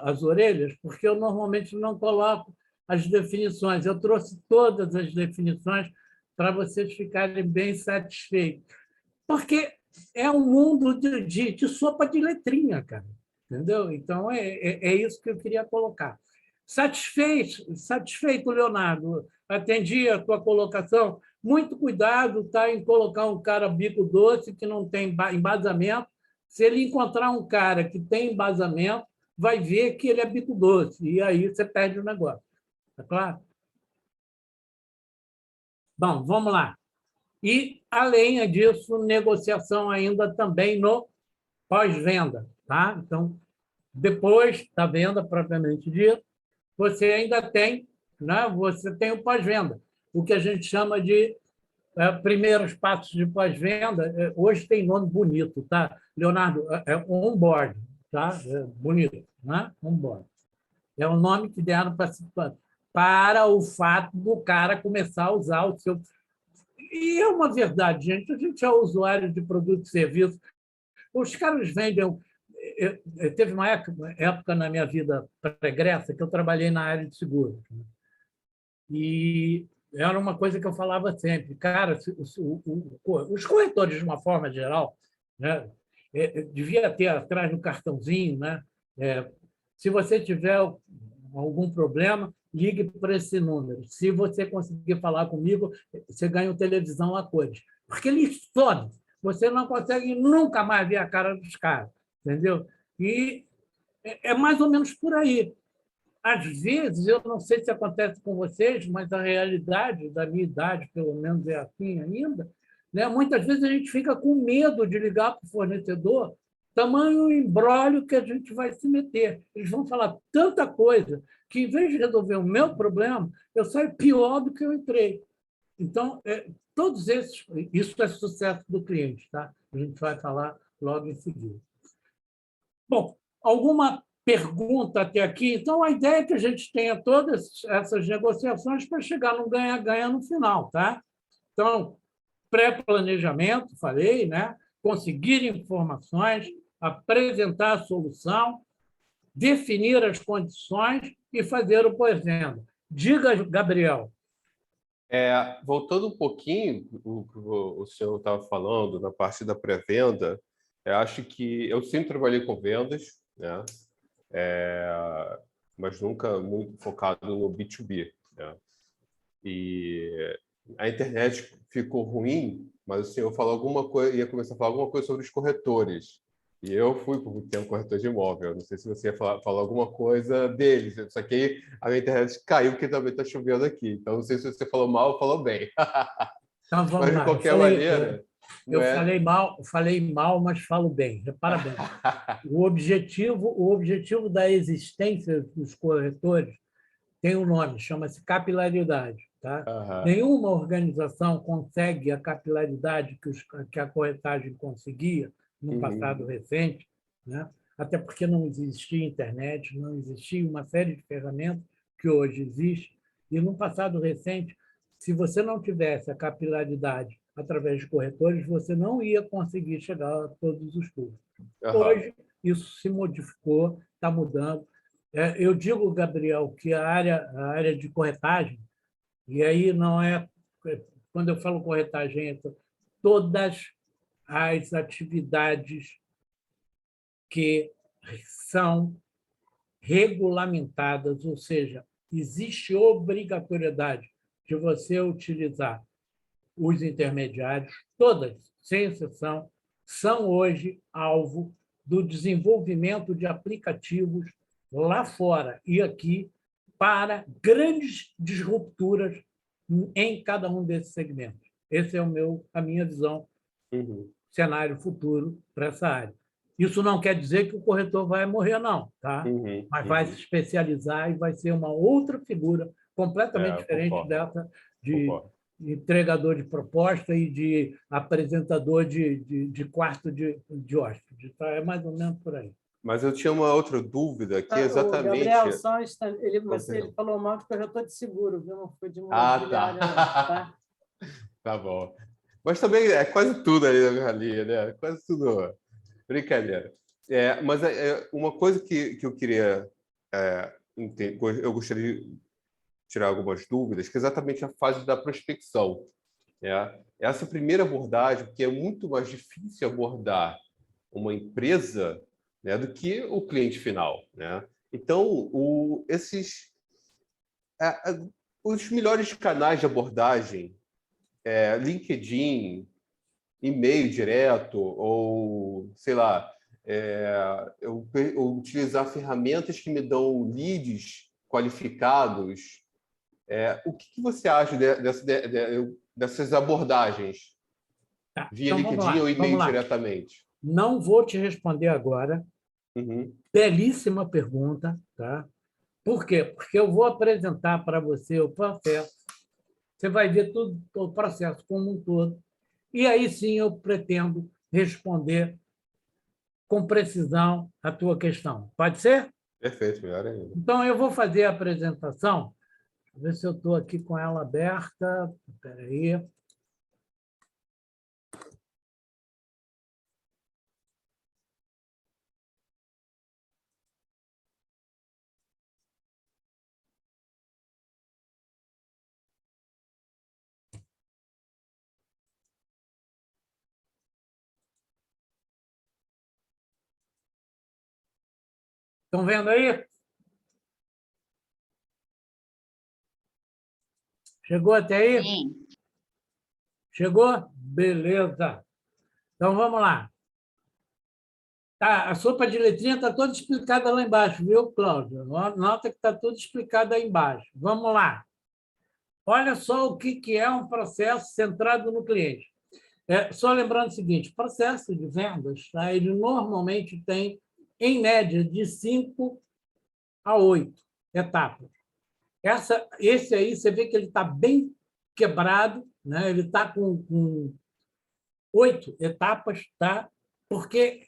as orelhas, porque eu normalmente não coloco as definições. Eu trouxe todas as definições para vocês ficarem bem satisfeitos. Porque é um mundo de sopa de letrinha, cara. Entendeu? Então, é isso que eu queria colocar. Satisfeito, Leonardo? Atendi a tua colocação. Muito cuidado, tá, em colocar um cara bico doce que não tem embasamento. Se ele encontrar um cara que tem embasamento, vai ver que ele é bico doce. E aí você perde o negócio. Tá claro? Bom, vamos lá. E, além disso, negociação ainda também no pós-venda. Tá? Então, depois da venda propriamente dita, você ainda tem, né? Você tem o pós-venda, o que a gente chama de primeiros passos de pós-venda. Hoje tem nome bonito, tá? Leonardo, é onboard, tá? É bonito, né? Onboard. É o nome que deram para o fato do cara começar a usar o seu... E é uma verdade, gente. A gente é usuário de produto e serviço. Os caras vendem... Teve uma época na minha vida pregressa que eu trabalhei na área de seguros. E era uma coisa que eu falava sempre. Cara, os corretores, de uma forma geral, né, devia ter atrás do cartãozinho, né? Se você tiver algum problema, ligue para esse número. Se você conseguir falar comigo, você ganha uma televisão a cores. Porque eles somem. Você não consegue nunca mais ver a cara dos caras. Entendeu? E é mais ou menos por aí. Às vezes, eu não sei se acontece com vocês, mas a realidade da minha idade, pelo menos, é assim ainda, né? Muitas vezes a gente fica com medo de ligar para o fornecedor, tamanho imbróglio que a gente vai se meter. Eles vão falar tanta coisa que, em vez de resolver o meu problema, eu saio pior do que eu entrei. Então, todos esses... Isso é sucesso do cliente, tá? A gente vai falar logo em seguida. Bom, alguma pergunta até aqui? Então, a ideia é que a gente tenha todas essas negociações para chegar no ganha-ganha no final, tá? Então, pré-planejamento, falei, né? Conseguir informações, apresentar a solução, definir as condições e fazer o pós-venda. Diga, Gabriel. Voltando um pouquinho o que o senhor estava falando na parte da pré-venda, eu acho que eu sempre trabalhei com vendas, né? Mas nunca muito focado no B2B, né? E a internet ficou ruim, mas o senhor falou alguma coisa, ia começar a falar alguma coisa sobre os corretores. E eu fui por muito tempo corretor de imóvel. Não sei se você ia falar alguma coisa deles. Só que aí a minha internet caiu porque também está chovendo aqui. Então não sei se você falou mal ou falou bem. Então vamos mas de lá. qualquer maneira. Eu falei mal, mas falo bem. Parabéns. O objetivo da existência dos corretores tem um nome, chama-se capilaridade. Tá? Aham. Nenhuma organização consegue a capilaridade que a corretagem conseguia no passado recente, né? Até porque não existia internet, não existia uma série de ferramentas que hoje existe. E no passado recente, se você não tivesse a capilaridade através de corretores, você não ia conseguir chegar a todos os públicos. Hoje, isso se modificou, está mudando. Eu digo, Gabriel, que a área de corretagem, e aí não é... Quando eu falo corretagem, todas as atividades que são regulamentadas, ou seja, existe obrigatoriedade de você utilizar os intermediários, todas, sem exceção, são hoje alvo do desenvolvimento de aplicativos lá fora e aqui para grandes disrupturas em cada um desses segmentos. Essa é a minha visão, cenário futuro para essa área. Isso não quer dizer que o corretor vai morrer, não, tá? Mas vai se especializar e vai ser uma outra figura completamente diferente dessa de entregador de proposta e de apresentador de quarto de hóspede. Tá? É mais ou menos por aí. Mas eu tinha uma outra dúvida que exatamente... Gabriel, ele falou mal de corretor de seguro, viu? Não foi de imobiliária, não, tá? Tá bom. Mas também é quase tudo ali na minha linha, né? Quase tudo. Brincadeira. Mas uma coisa que eu queria eu gostaria de tirar algumas dúvidas, que é exatamente a fase da prospecção. Essa primeira abordagem, porque é muito mais difícil abordar uma empresa, né, do que o cliente final. Né? Então, os melhores canais de abordagem, LinkedIn, e-mail direto, ou, sei lá, eu utilizar ferramentas que me dão leads qualificados. O que você acha dessas abordagens? Via então, LinkedIn ou e-mail diretamente? Não vou te responder agora. Belíssima pergunta. Tá? Por quê? Porque eu vou apresentar para você o processo. Você vai ver tudo, o processo como um todo. E aí sim eu pretendo responder com precisão a tua questão. Pode ser? Perfeito, melhor ainda. Então, eu vou fazer a apresentação. Deixa eu ver se eu estou aqui com ela aberta. Espera aí. Estão vendo aí? Chegou até aí? Sim. Chegou? Beleza. Então, vamos lá. Tá, a sopa de letrinha está toda explicada lá embaixo, viu, Cláudio? Nota que está tudo explicado aí embaixo. Vamos lá. Olha só o que é um processo centrado no cliente. Só lembrando o seguinte, processo de vendas, tá? Ele normalmente tem, em média, de 5 a 8 etapas. Esse aí, você vê que ele está bem quebrado, né? Ele está com 8 etapas, tá? Porque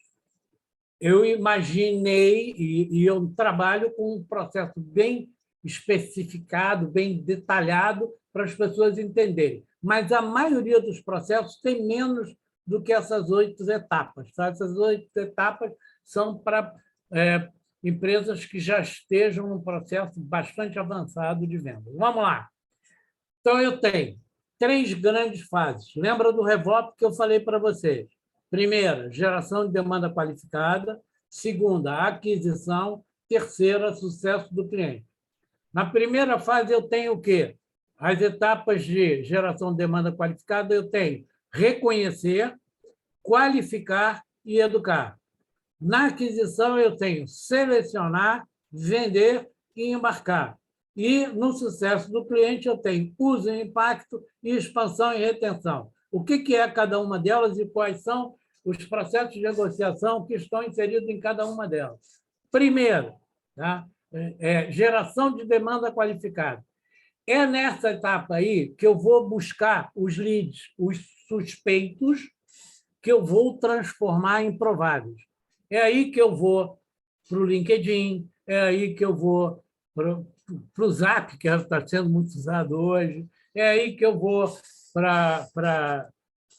eu imaginei e eu trabalho com um processo bem especificado, bem detalhado, para as pessoas entenderem. Mas a maioria dos processos tem menos do que essas 8 etapas. Tá? Essas 8 etapas são para empresas que já estejam num processo bastante avançado de venda. Vamos lá. Então, eu tenho 3 grandes fases. Lembra do REVOP que eu falei para vocês? Primeira, geração de demanda qualificada. Segunda, aquisição. Terceira, sucesso do cliente. Na primeira fase, eu tenho o quê? As etapas de geração de demanda qualificada, eu tenho reconhecer, qualificar e educar. Na aquisição, eu tenho selecionar, vender e embarcar. E, no sucesso do cliente, eu tenho uso e impacto e expansão e retenção. O que é cada uma delas e quais são os processos de negociação que estão inseridos em cada uma delas? Primeiro, tá? geração de demanda qualificada. É nessa etapa aí que eu vou buscar os leads, os suspeitos, que eu vou transformar em prováveis. É aí que eu vou para o LinkedIn, é aí que eu vou para o Zap, que está sendo muito usado hoje, é aí que eu vou para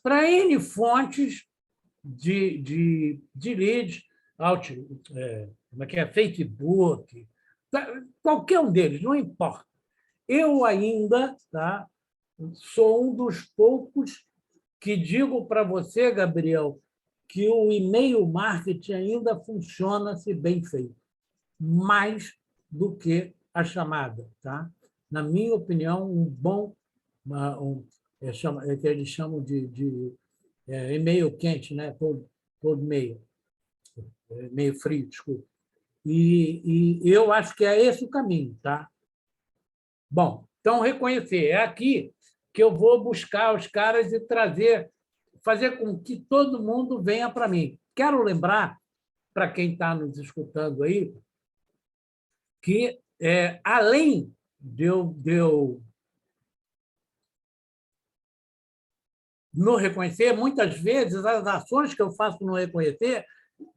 N fontes de leads, como é que é? Facebook, qualquer um deles, não importa. Eu ainda sou um dos poucos que digo para você, Gabriel, que o e-mail marketing ainda funciona se bem feito, mais do que a chamada. Tá? Na minha opinião, um bom, que eles chamam de e-mail quente, né? Todo e-mail frio, desculpa. E eu acho que é esse o caminho. Tá? Bom, então, reconhecer. É aqui que eu vou buscar os caras e fazer com que todo mundo venha para mim. Quero lembrar, para quem está nos escutando aí, que, além de eu no reconhecer, muitas vezes as ações que eu faço no reconhecer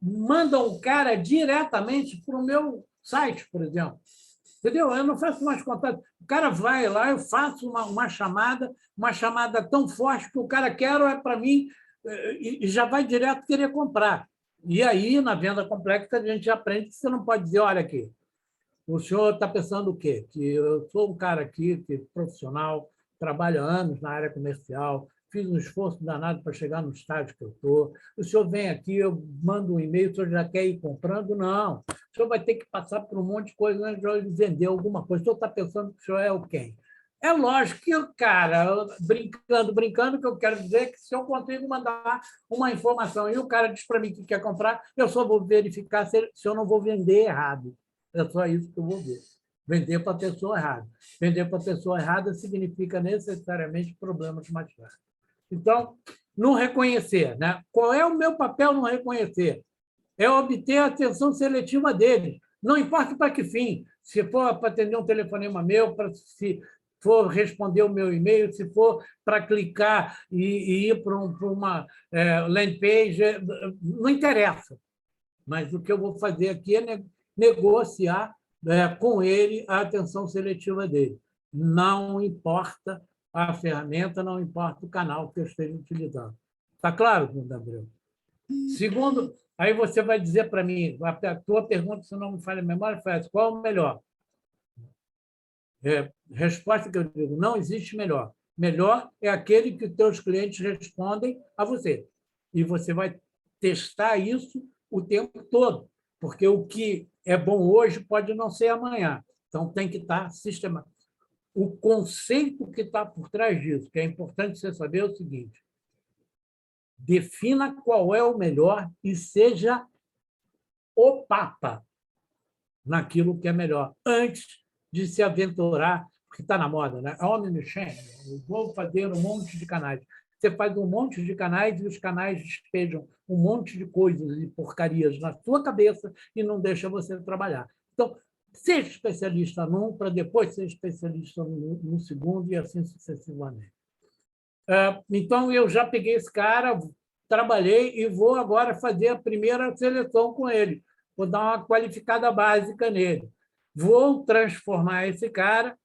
mandam o cara diretamente para o meu site, por exemplo. Entendeu? Eu não faço mais contato. O cara vai lá, eu faço uma chamada tão forte que o cara quer para mim e já vai direto querer comprar. E aí, na venda complexa, a gente aprende que você não pode dizer, olha aqui, o senhor está pensando o quê? Que eu sou um cara aqui, que profissional, trabalho há anos na área comercial, fiz um esforço danado para chegar no estágio que eu estou. O senhor vem aqui, eu mando um e-mail, o senhor já quer ir comprando? Não. O senhor vai ter que passar por um monte de coisa antes de vender alguma coisa. O senhor está pensando que o senhor é o quem? É lógico que, cara, brincando, que eu quero dizer é que se eu consigo mandar uma informação e o cara diz para mim que quer comprar, eu só vou verificar se eu não vou vender errado. É só isso que eu vou ver. Vender para a pessoa errada. Vender para a pessoa errada significa necessariamente problemas mais tarde. Então, no reconhecer, né? Qual é o meu papel no reconhecer? É obter a atenção seletiva deles. Não importa para que fim. Se for para atender um telefonema meu, se for responder o meu e-mail, se for para clicar e ir para uma landing page, não interessa. Mas o que eu vou fazer aqui é negociar com ele a atenção seletiva dele. Não importa a ferramenta, não importa o canal que eu esteja utilizando. Está claro, Gabriel? Segundo, aí você vai dizer para mim, a tua pergunta, se não me falha a memória, foi essa, qual é o melhor? Resposta que eu digo, não existe melhor. Melhor é aquele que os teus clientes respondem a você. E você vai testar isso o tempo todo, porque o que é bom hoje pode não ser amanhã. Então, tem que estar sistematizado. O conceito que está por trás disso, que é importante você saber, é o seguinte: defina qual é o melhor e seja o papa naquilo que é melhor, antes de se aventurar, porque está na moda, né? Omnichannel, eu vou fazer um monte de canais. Você faz um monte de canais e os canais despejam um monte de coisas e porcarias na sua cabeça e não deixa você trabalhar. Então, seja especialista num para depois ser especialista no segundo e assim sucessivamente. Então, eu já peguei esse cara, trabalhei e vou agora fazer a primeira seleção com ele. Vou dar uma qualificada básica nele. Vou transformar esse cara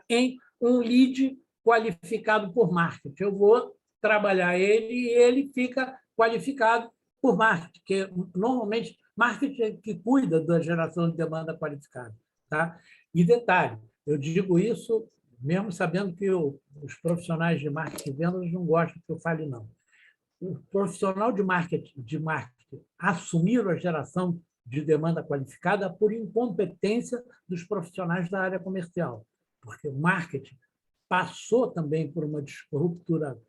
em um lead qualificado por marketing. Eu vou trabalhar ele e ele fica qualificado por marketing, porque normalmente marketing é que cuida da geração de demanda qualificada. Tá? E detalhe, eu digo isso mesmo sabendo que os profissionais de marketing e vendas não gostam que eu fale, não. O profissional de marketing assumir a geração de demanda qualificada por incompetência dos profissionais da área comercial, porque o marketing passou também por uma ruptura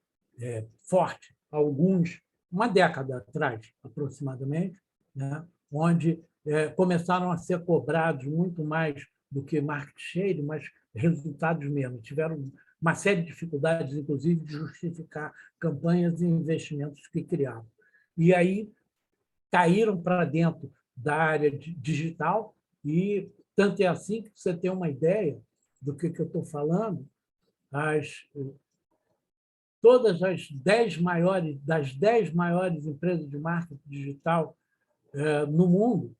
forte, uma década atrás, aproximadamente, né? Onde começaram a ser cobrados muito mais do que market share, mas resultados mesmo. Tiveram uma série de dificuldades, inclusive, de justificar campanhas e investimentos que criavam. E aí caíram para dentro da área digital E tanto é assim que você tem uma ideia do que eu estou falando, todas as 10 maiores, das 10 maiores empresas de marketing digital no mundo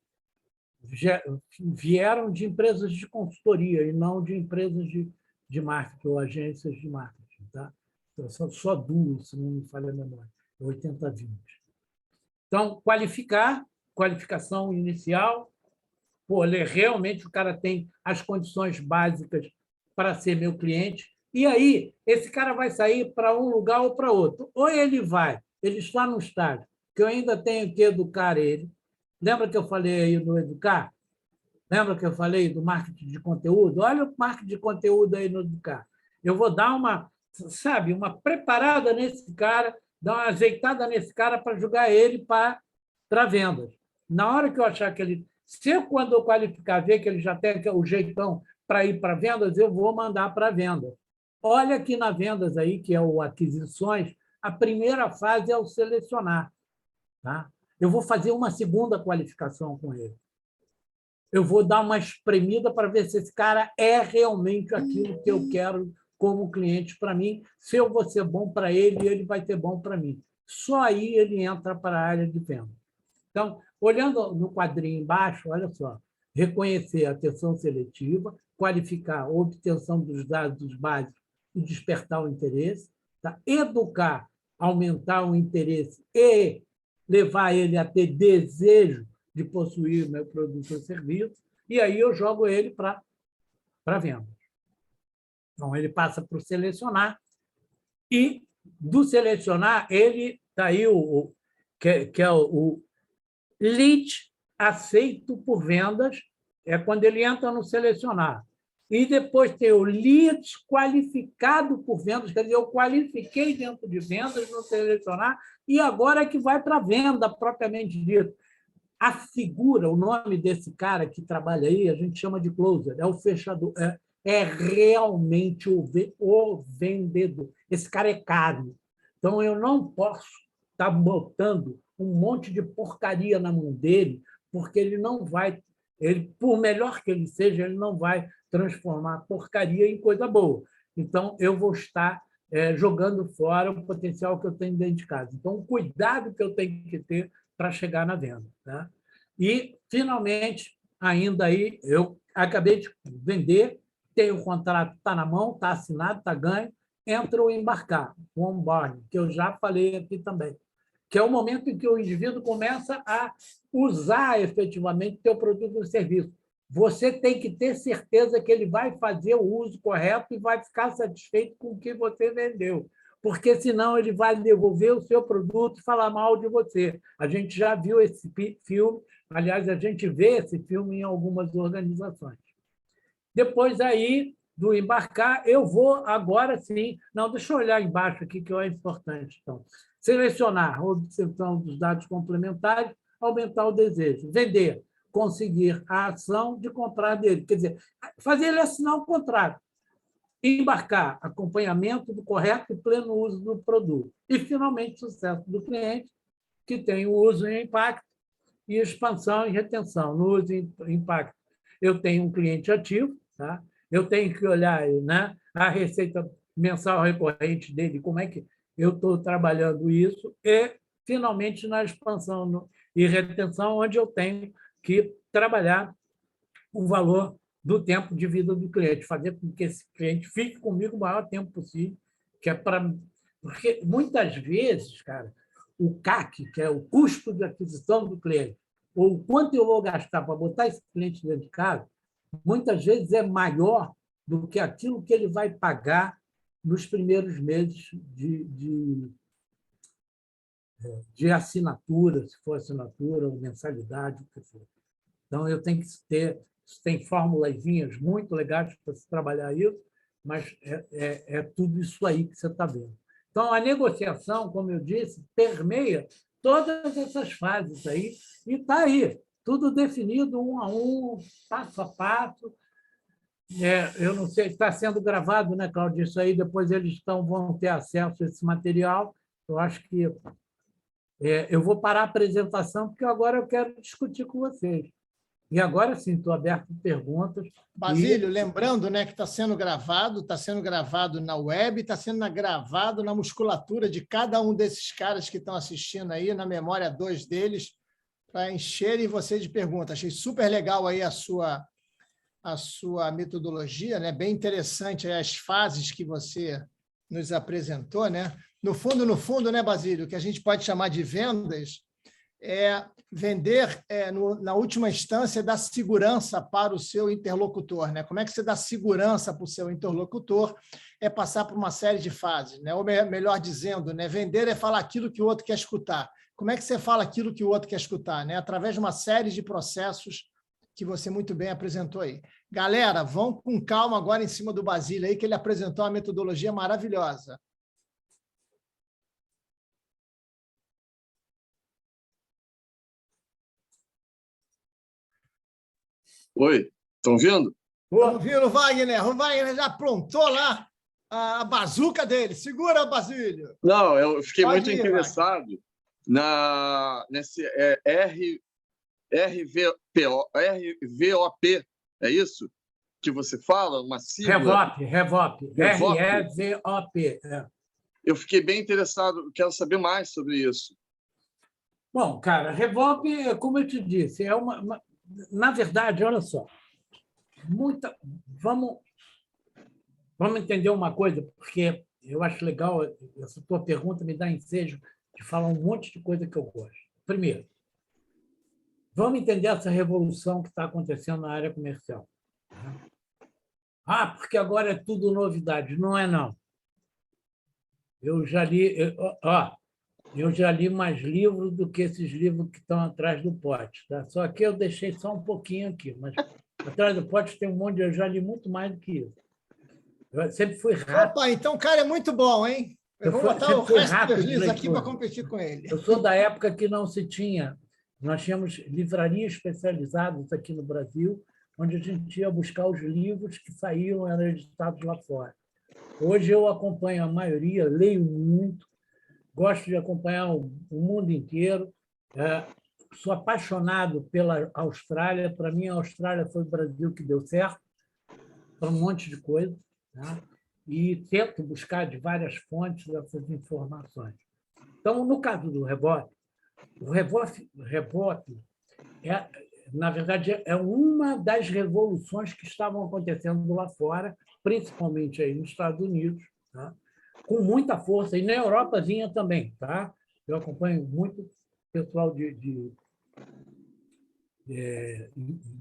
vieram de empresas de consultoria e não de empresas de marketing ou agências de marketing. Tá? Então, são só duas, se não me falha a memória, 80-20. Então, qualificação inicial, realmente o cara tem as condições básicas para ser meu cliente, e aí esse cara vai sair para um lugar ou para outro. Ou ele está no estágio que eu ainda tenho que educar ele. Lembra que eu falei aí do educar? Lembra que eu falei do marketing de conteúdo? Olha o marketing de conteúdo aí no educar. Eu vou dar uma preparada nesse cara, dar uma ajeitada nesse cara para jogar ele para vendas. Na hora que eu achar que ele... quando eu qualificar, ver que ele já tem o jeitão para ir para vendas, eu vou mandar para vendas. Olha aqui na vendas, aí, que é o aquisições, a primeira fase é o selecionar. Tá? Eu vou fazer uma segunda qualificação com ele. Eu vou dar uma espremida para ver se esse cara é realmente aquilo que eu quero como cliente para mim, se eu vou ser bom para ele, ele vai ser bom para mim. Só aí ele entra para a área de venda. Então, olhando no quadrinho embaixo, olha só, reconhecer a atenção seletiva, qualificar a obtenção dos dados básicos e despertar o interesse, tá? Educar, aumentar o interesse e levar ele a ter desejo de possuir o meu produto ou serviço, e aí eu jogo ele para venda. Então, ele passa para o selecionar, e do selecionar, ele está aí que é o lead aceito por vendas, é quando ele entra no selecionar. E depois tem o lead qualificado por vendas, quer dizer, eu qualifiquei dentro de vendas no selecionar, e agora é que vai para a venda, propriamente dito. A figura, o nome desse cara que trabalha aí, a gente chama de closer, é o fechador, é realmente o vendedor. Esse cara é caro. Então, eu não posso estar botando um monte de porcaria na mão dele, porque ele não vai, por melhor que ele seja, ele não vai transformar porcaria em coisa boa. Então, eu vou estar jogando fora o potencial que eu tenho dentro de casa. Então, o cuidado que eu tenho que ter para chegar na venda. Tá? E, finalmente, ainda aí, eu acabei de vender, tenho o contrato, está na mão, está assinado, está ganho, entra o embarcar, o onboarding, que eu já falei aqui também, que é o momento em que o indivíduo começa a usar efetivamente o seu produto ou serviço. Você tem que ter certeza que ele vai fazer o uso correto e vai ficar satisfeito com o que você vendeu, porque senão ele vai devolver o seu produto e falar mal de você. A gente já viu esse filme, aliás, a gente vê esse filme em algumas organizações. Depois aí do embarcar, eu vou agora sim... Não, deixa eu olhar embaixo aqui, que é importante. Então, selecionar a obtenção dos dados complementares, aumentar o desejo. Vender, conseguir a ação de comprar dele. Quer dizer, fazer ele assinar o contrato. Embarcar, acompanhamento do correto e pleno uso do produto. E, finalmente, sucesso do cliente, que tem o uso e impacto, e expansão e retenção. No uso e impacto, eu tenho um cliente ativo, tá? Eu tenho que olhar, né, a receita mensal recorrente dele, como é que eu estou trabalhando isso, e, finalmente, na expansão e retenção, onde eu tenho que trabalhar o valor do tempo de vida do cliente, fazer com que esse cliente fique comigo o maior tempo possível, que é para... Porque, muitas vezes, cara, o CAC, que é o custo de aquisição do cliente, ou o quanto eu vou gastar para botar esse cliente dentro de casa, muitas vezes é maior do que aquilo que ele vai pagar nos primeiros meses de assinatura, se for assinatura ou mensalidade, o que for. Então, eu tenho que ter... Tem formulazinhas muito legais para se trabalhar isso, mas é tudo isso aí que você está vendo. Então, a negociação, como eu disse, permeia todas essas fases aí, e está aí, tudo definido um a um, passo a passo. Eu não sei, está sendo gravado, né, Cláudio? Isso aí, depois eles vão ter acesso a esse material. Eu acho que eu vou parar a apresentação, porque agora eu quero discutir com vocês. E agora sim, estou aberto a perguntas. Basílio, lembrando, né, que está sendo gravado na web, está sendo gravado na musculatura de cada um desses caras que estão assistindo aí, na memória 2 deles, para encherem você de perguntas. Achei super legal aí a sua metodologia, né? Bem interessante aí as fases que você nos apresentou, né? No fundo, né, Basílio, o que a gente pode chamar de vendas é vender, na última instância, dar segurança para o seu interlocutor, né? Como é que você dá segurança para o seu interlocutor? É passar por uma série de fases, né? Ou melhor dizendo, né? Vender é falar aquilo que o outro quer escutar. Como é que você fala aquilo que o outro quer escutar, né? Através de uma série de processos que você muito bem apresentou aí. Galera, vão com calma agora em cima do Basílio aí, que ele apresentou uma metodologia maravilhosa. Oi, estão vendo? Estamos vendo o Wagner. O Wagner já aprontou lá a bazuca dele. Segura, Basílio. Não, eu fiquei Pode muito ir, interessado nesse RVOP, é isso que você fala? Uma sigla? REVOP. REVOP. Eu fiquei bem interessado, quero saber mais sobre isso. Bom, cara, REVOP, como eu te disse, é na verdade, olha só, vamos entender uma coisa, porque eu acho legal, essa tua pergunta me dá ensejo de falar um monte de coisa que eu gosto. Primeiro, vamos entender essa revolução que está acontecendo na área comercial. Porque agora é tudo novidade. Não é, não. Eu já li mais livros do que esses livros que estão atrás do pote. Tá? Só que eu deixei só um pouquinho aqui, mas atrás do pote tem um monte eu já li muito mais do que isso. Eu sempre fui rápido. Opa, então o cara é muito bom, hein? Eu vou botar o resto dos livros aqui para competir com ele. Eu sou da época que não se tinha. Nós tínhamos livrarias especializadas aqui no Brasil, onde a gente ia buscar os livros que saíam, eram editados lá fora. Hoje eu acompanho a maioria, leio muito, gosto de acompanhar o mundo inteiro. Sou apaixonado pela Austrália. Para mim, a Austrália foi o Brasil que deu certo para um monte de coisa, né? E tento buscar de várias fontes essas informações. Então, no caso do REVOP, o REVOP na verdade, é uma das revoluções que estavam acontecendo lá fora, principalmente aí nos Estados Unidos, tá? Com muita força, e na Europa vinha também. Tá? Eu acompanho muito pessoal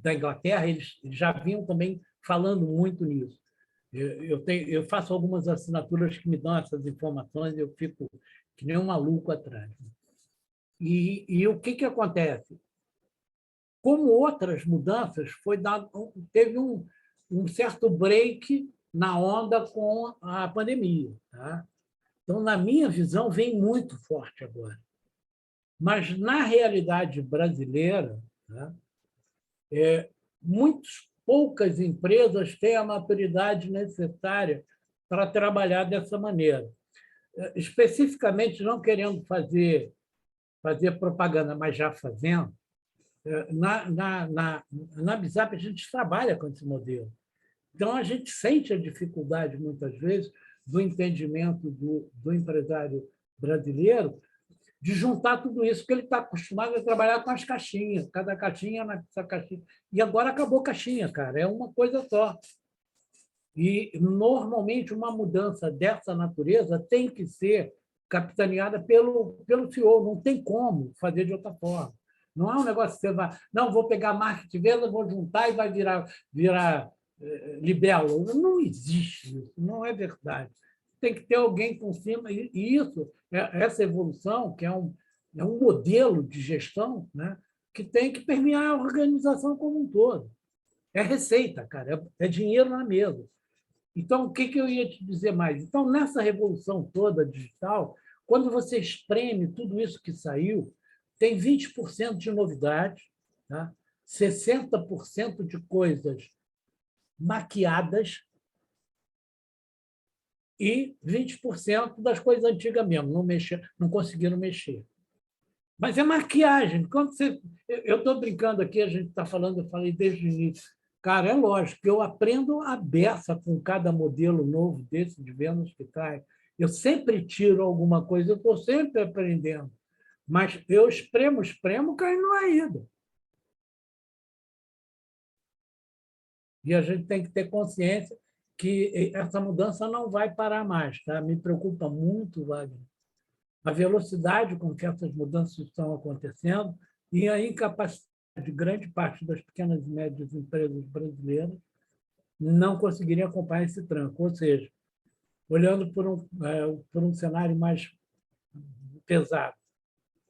da Inglaterra, eles já vinham também falando muito nisso. Eu faço algumas assinaturas que me dão essas informações, eu fico que nem um maluco atrás. E o que acontece? Como outras mudanças, teve um certo break na onda com a pandemia. Tá? Então, na minha visão, vem muito forte agora. Mas, na realidade brasileira, tá? Poucas empresas têm a maturidade necessária para trabalhar dessa maneira. Especificamente, não querendo fazer propaganda, mas já fazendo, na Bizap a gente trabalha com esse modelo. Então, a gente sente a dificuldade, muitas vezes, do entendimento do empresário brasileiro de juntar tudo isso, porque ele está acostumado a trabalhar com as caixinhas, cada caixinha nessa caixinha. E agora acabou a caixinha, cara, é uma coisa só. E, normalmente, uma mudança dessa natureza tem que ser capitaneada pelo CEO, não tem como fazer de outra forma. Não é um negócio que você vai... Não, vou pegar marketing e venda, vou juntar e vai virar libelo. Não existe isso, não é verdade. Tem que ter alguém por cima. E isso, essa evolução, que é um modelo de gestão, né, que tem que permear a organização como um todo. É receita, cara, é dinheiro na mesa. Então, o que eu ia te dizer mais? Então, nessa revolução toda digital, quando você espreme tudo isso que saiu, tem 20% de novidade, tá? 60% de coisas maquiadas e 20% das coisas antigas mesmo, não conseguiram mexer. Mas é maquiagem. Quando você... Eu estou brincando aqui, a gente está falando, eu falei desde o início. Cara, é lógico que eu aprendo a beça com cada modelo novo desse de vendas que traz. Eu sempre tiro alguma coisa, eu estou sempre aprendendo. Mas eu espremo, cai na ida. E a gente tem que ter consciência que essa mudança não vai parar mais. Tá? Me preocupa muito, Wagner, a velocidade com que essas mudanças estão acontecendo e a incapacidade de grande parte das pequenas e médias empresas brasileiras não conseguirem acompanhar esse tranco. Ou seja, olhando por um cenário mais pesado,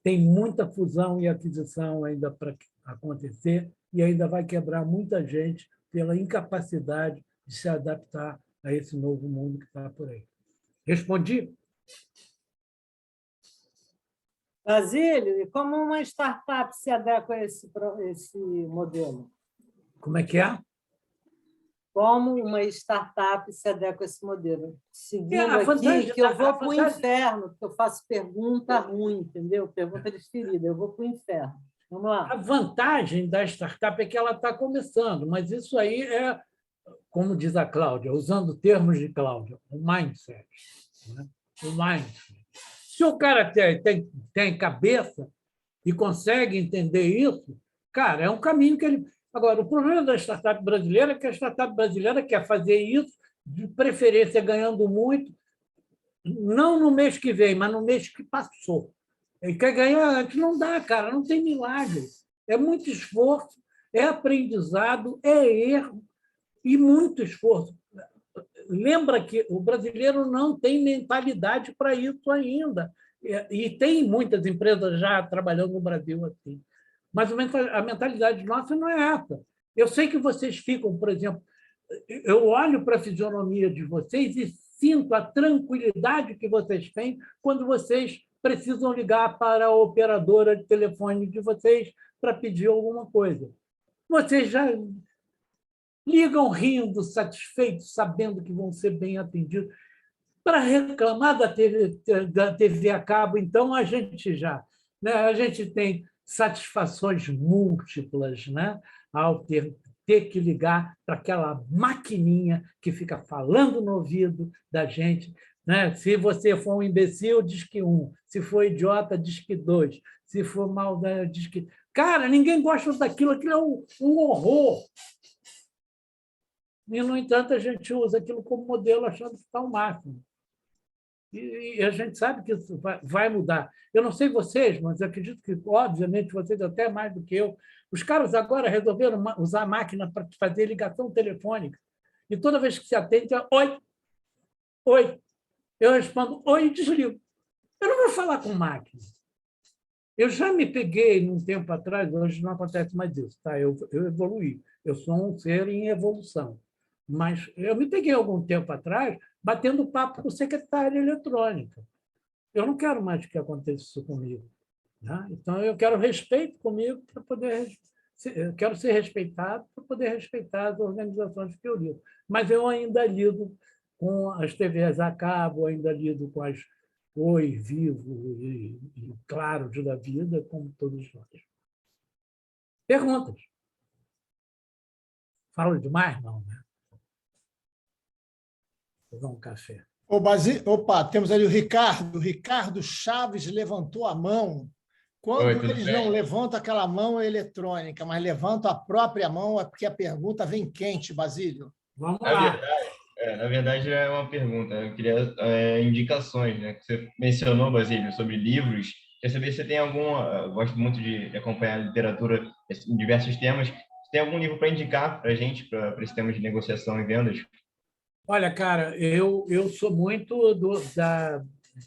tem muita fusão e aquisição ainda para acontecer e ainda vai quebrar muita gente pela incapacidade de se adaptar a esse novo mundo que está por aí. Respondi? Basílio, e como uma startup se adequa a esse modelo? Como é que é? Como uma startup se adequa a esse modelo? Seguindo a vantagem, aqui, que eu vou para o vantagem... inferno, porque eu faço pergunta ruim, entendeu? Pergunta desferida, eu vou para o inferno. Vamos lá. A vantagem da startup é que ela está começando, mas isso aí é, como diz a Cláudia, usando termos de Cláudia, o mindset. Né? O mindset. Se o cara tem cabeça e consegue entender isso, cara, é um caminho que ele... Agora, o problema da startup brasileira é que a startup brasileira quer fazer isso, de preferência ganhando muito, não no mês que vem, mas no mês que passou. Ele quer ganhar antes, não dá, cara, não tem milagre. É muito esforço, é aprendizado, é erro e muito esforço. Lembra que o brasileiro não tem mentalidade para isso ainda. E tem muitas empresas já trabalhando no Brasil assim. Mas a mentalidade nossa não é essa. Eu sei que vocês ficam, por exemplo, eu olho para a fisionomia de vocês e sinto a tranquilidade que vocês têm quando vocês precisam ligar para a operadora de telefone de vocês para pedir alguma coisa. Vocês já ligam rindo, satisfeitos, sabendo que vão ser bem atendidos. Para reclamar da TV a cabo, então, a gente já... Né, a gente tem satisfações múltiplas, né, ao ter que ligar para aquela maquininha que fica falando no ouvido da gente. Né? Se você for um imbecil, diz que 1. Se for idiota, diz que 2. Se for mal, diz que... Cara, ninguém gosta daquilo, aquilo é um horror. E, no entanto, a gente usa aquilo como modelo achando que está o máximo. E a gente sabe que isso vai mudar. Eu não sei vocês, mas eu acredito que, obviamente, vocês até mais do que eu, os caras agora resolveram usar a máquina para fazer ligação telefônica. E toda vez que se atende, é oi, oi. Eu respondo oi e desligo. Eu não vou falar com máquina. Eu já me peguei num tempo atrás, hoje não acontece mais isso, tá? Eu evoluí. Eu sou um ser em evolução. Mas eu me peguei algum tempo atrás batendo papo com secretária eletrônica. Eu não quero mais que aconteça isso comigo. Né? Então, eu quero respeito comigo para poder... Eu quero ser respeitado para poder respeitar as organizações que eu lido. Mas eu ainda lido com as TVs a cabo, ainda lido com as Oi, Vivo e Claro da vida, como todos nós. Perguntas? Falo demais? Não, né? Vou dar um café. Opa, temos ali o Ricardo. O Ricardo Chaves levantou a mão. Quando eles não levantam aquela mão eletrônica, mas levantam a própria mão, é porque a pergunta vem quente, Basílio. Vamos lá. Na verdade, é uma pergunta. Eu queria indicações, né? Você mencionou, Basílio, sobre livros. Quer saber se você tem algum... Eu gosto muito de acompanhar a literatura em diversos temas. Você tem algum livro para indicar para a gente, para esse tema de negociação e vendas? Olha, cara, eu sou muito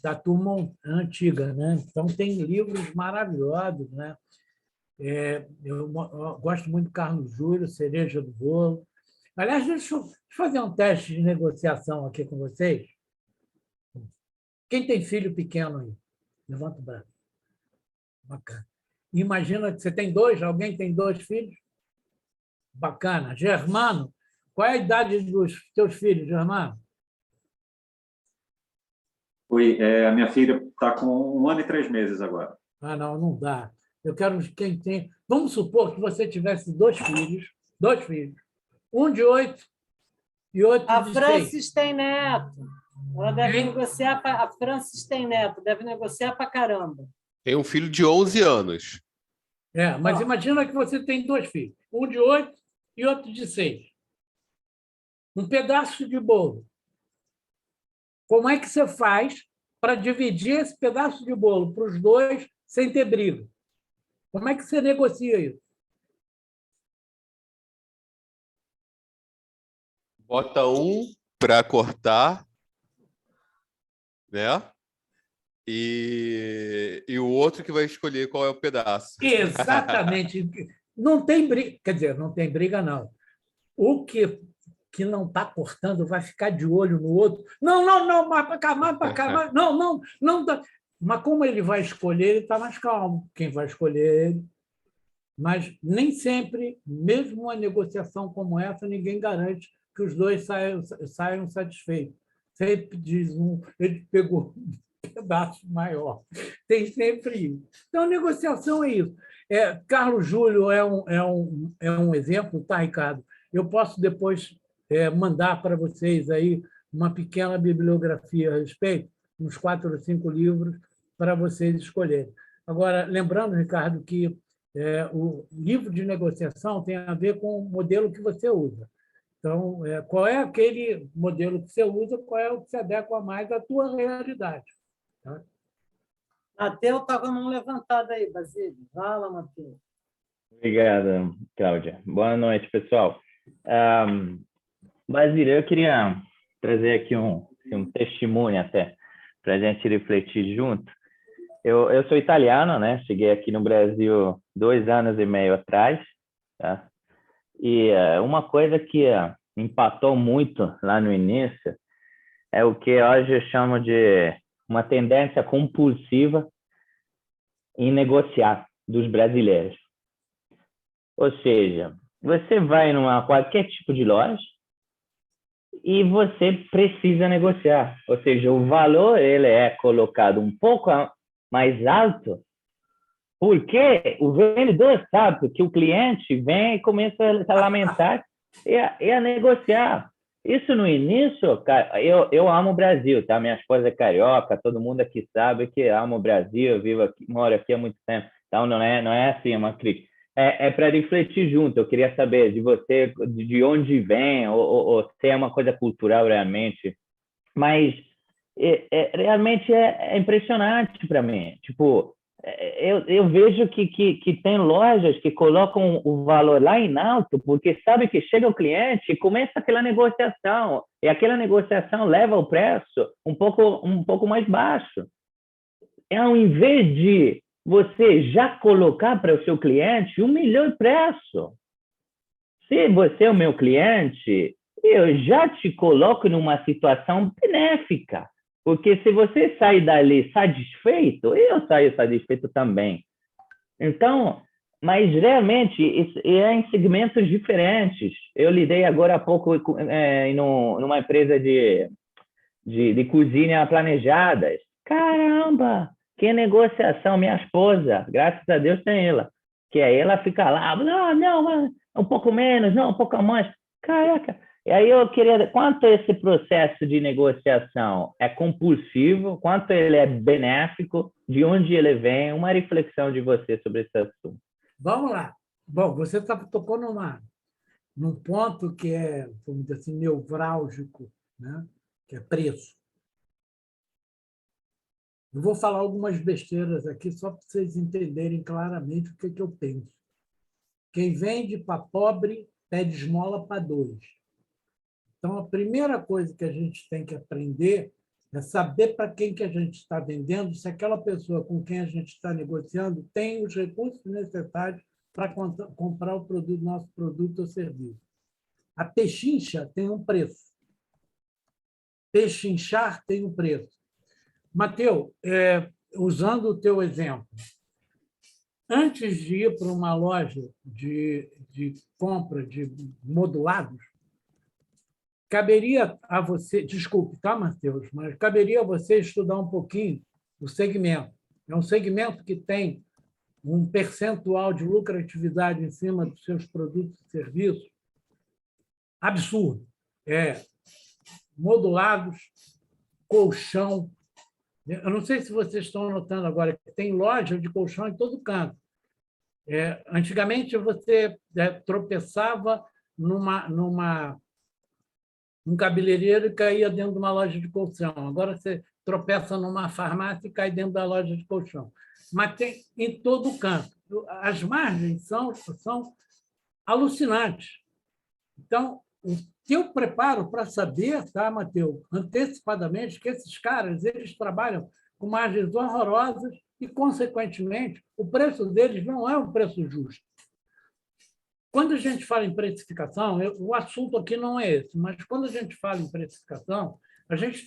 da turma antiga, né? Então, tem livros maravilhosos, né? Eu gosto muito do Carlos Júlio, Cereja do Bolo. Aliás, deixa eu fazer um teste de negociação aqui com vocês. Quem tem filho pequeno aí? Levanta o braço. Bacana. Imagina que você tem 2, alguém tem 2 filhos? Bacana. Germano, qual é a idade dos teus filhos, Germano? Oi, a minha filha está com 1 ano e 3 meses agora. Ah, não, não dá. Eu quero quem tem. Vamos supor que você tivesse dois filhos, um de 8 e outro A de 6. Francis tem neto. Ela deve Hein? negociar. A Francis tem neto, deve negociar para caramba. Tem um filho de 11 anos. Mas imagina que você tem dois filhos, um de 8 e outro de 6. Um pedaço de bolo. Como é que você faz para dividir esse pedaço de bolo para os dois sem ter briga? Como é que você negocia isso? Bota um para cortar, né? E o outro que vai escolher qual é o pedaço. Exatamente. Não tem briga. Quer dizer, não tem briga, não. O que não está cortando vai ficar de olho no outro. Não, mais para cá. Não. Mas como ele vai escolher, ele está mais calmo. Quem vai escolher ele. Mas nem sempre, mesmo uma negociação como essa, ninguém garante que os dois saiam satisfeitos. Sempre diz ele pegou um pedaço maior. Tem sempre isso. Então, negociação é isso. Carlos Júlio é um exemplo, tá, Ricardo? Eu posso depois mandar para vocês aí uma pequena bibliografia a respeito, uns 4 ou 5 livros para vocês escolherem. Agora, lembrando, Ricardo, que o livro de negociação tem a ver com o modelo que você usa. Então, qual é aquele modelo que você usa, qual é o que se adequa mais à tua realidade. Tá? Mateus está com a mão levantada aí, Basílio. Fala, Mateus. Obrigado, Cláudia. Boa noite, pessoal. Basílio, eu queria trazer aqui um testemunho até, para a gente refletir junto. Eu sou italiano, né? Cheguei aqui no Brasil 2 anos e meio atrás, tá? E uma coisa que me impactou muito lá no início é o que hoje eu chamo de uma tendência compulsiva em negociar dos brasileiros. Ou seja, você vai numa qualquer tipo de loja e você precisa negociar. Ou seja, o valor ele é colocado um pouco mais alto, porque o vendedor sabe que o cliente vem e começa a lamentar e a negociar. Isso no início, cara, eu amo o Brasil, tá? Minha esposa é carioca, todo mundo aqui sabe que amo o Brasil, eu vivo aqui, moro aqui há muito tempo, então não é assim uma crítica. É para refletir junto. Eu queria saber de você, de onde vem, ou se é uma coisa cultural realmente, mas realmente é impressionante para mim. Tipo, eu vejo que tem lojas que colocam o valor lá em alto, porque sabe que chega o cliente e começa aquela negociação, e aquela negociação leva o preço um pouco mais baixo. Ao invés de você já colocar para o seu cliente o melhor preço. Se você é o meu cliente, eu já te coloco numa situação benéfica. Porque se você sair dali satisfeito, eu saio satisfeito também. Então, mas realmente é em segmentos diferentes. Eu lidei agora há pouco numa empresa de cozinha planejadas. Caramba, que negociação! Minha esposa, graças a Deus tem ela. Que aí ela fica lá, não, um pouco menos, não, um pouco mais. Caraca! E aí eu queria, quanto esse processo de negociação é compulsivo, quanto ele é benéfico, de onde ele vem, uma reflexão de você sobre esse assunto. Vamos lá. Bom, você tocou num ponto que é, vamos dizer assim, nevrálgico, né? Que é preço. Eu vou falar algumas besteiras aqui só para vocês entenderem claramente o que eu penso. Quem vende para pobre pede esmola para 2. Então, a primeira coisa que a gente tem que aprender é saber para quem que a gente está vendendo, se aquela pessoa com quem a gente está negociando tem os recursos necessários para comprar o nosso produto ou serviço. A pechincha tem um preço. Pechinchar tem um preço. Mateus, usando o teu exemplo, antes de ir para uma loja de compra de modulados, caberia a você, desculpe, tá, Mateus, mas caberia a você estudar um pouquinho o segmento. É um segmento que tem um percentual de lucratividade em cima dos seus produtos e serviços absurdo. Modulados, colchão. Eu não sei se vocês estão notando agora que tem loja de colchão em todo canto. Antigamente, você tropeçava num cabeleireiro e caía dentro de uma loja de colchão. Agora, você tropeça numa farmácia e cai dentro da loja de colchão. Mas tem em todo canto. As margens são alucinantes. Então, o que eu preparo para saber, tá, Matheus, antecipadamente, que esses caras eles trabalham com margens horrorosas e, consequentemente, o preço deles não é um preço justo. Quando a gente fala em precificação, o assunto aqui não é esse, mas quando a gente fala em precificação, a gente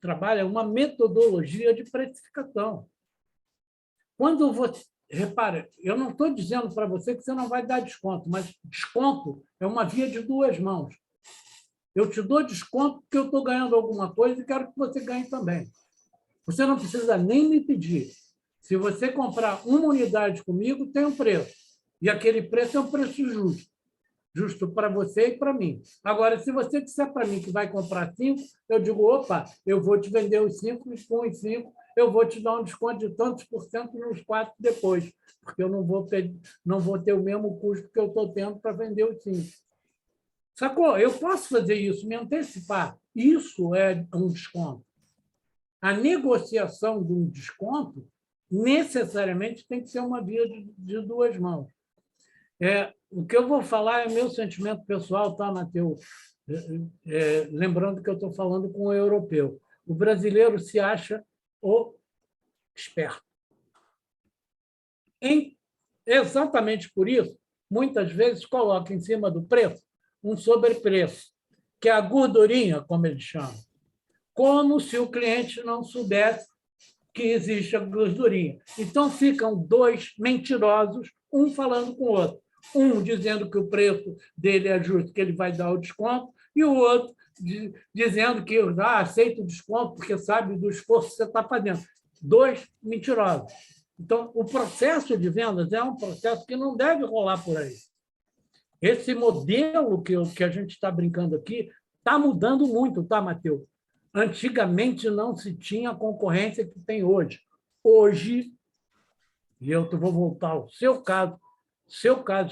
trabalha uma metodologia de precificação. Quando você... Repara, eu não estou dizendo para você que você não vai dar desconto, mas desconto é uma via de duas mãos. Eu te dou desconto porque eu estou ganhando alguma coisa e quero que você ganhe também. Você não precisa nem me pedir. Se você comprar uma unidade comigo, tem um preço. E aquele preço é um preço justo. Justo para você e para mim. Agora, se você disser para mim que vai comprar 5, eu digo, opa, eu vou te vender os 5, e com os 5 eu vou te dar um desconto de tantos por cento nos 4 depois, porque eu não vou ter o mesmo custo que eu estou tendo para vender os 5. Sacou? Eu posso fazer isso, me antecipar. Isso é um desconto. A negociação de um desconto necessariamente tem que ser uma via de duas mãos. O que eu vou falar é meu sentimento pessoal, tá, Matheus? Lembrando que eu estou falando com o europeu. O brasileiro se acha o esperto. Exatamente por isso, muitas vezes coloca em cima do preço um sobrepreço, que é a gordurinha, como eles chamam. Como se o cliente não soubesse que existe a gordurinha. Então, ficam dois mentirosos, um falando com o outro. Um dizendo que o preço dele é justo, que ele vai dar o desconto, e o outro dizendo que aceita o desconto porque sabe do esforço que você está fazendo. Dois mentirosos. Então, o processo de vendas é um processo que não deve rolar por aí. Esse modelo que a gente está brincando aqui está mudando muito, tá, Matheus? Antigamente não se tinha a concorrência que tem hoje. Hoje, e eu vou voltar ao seu caso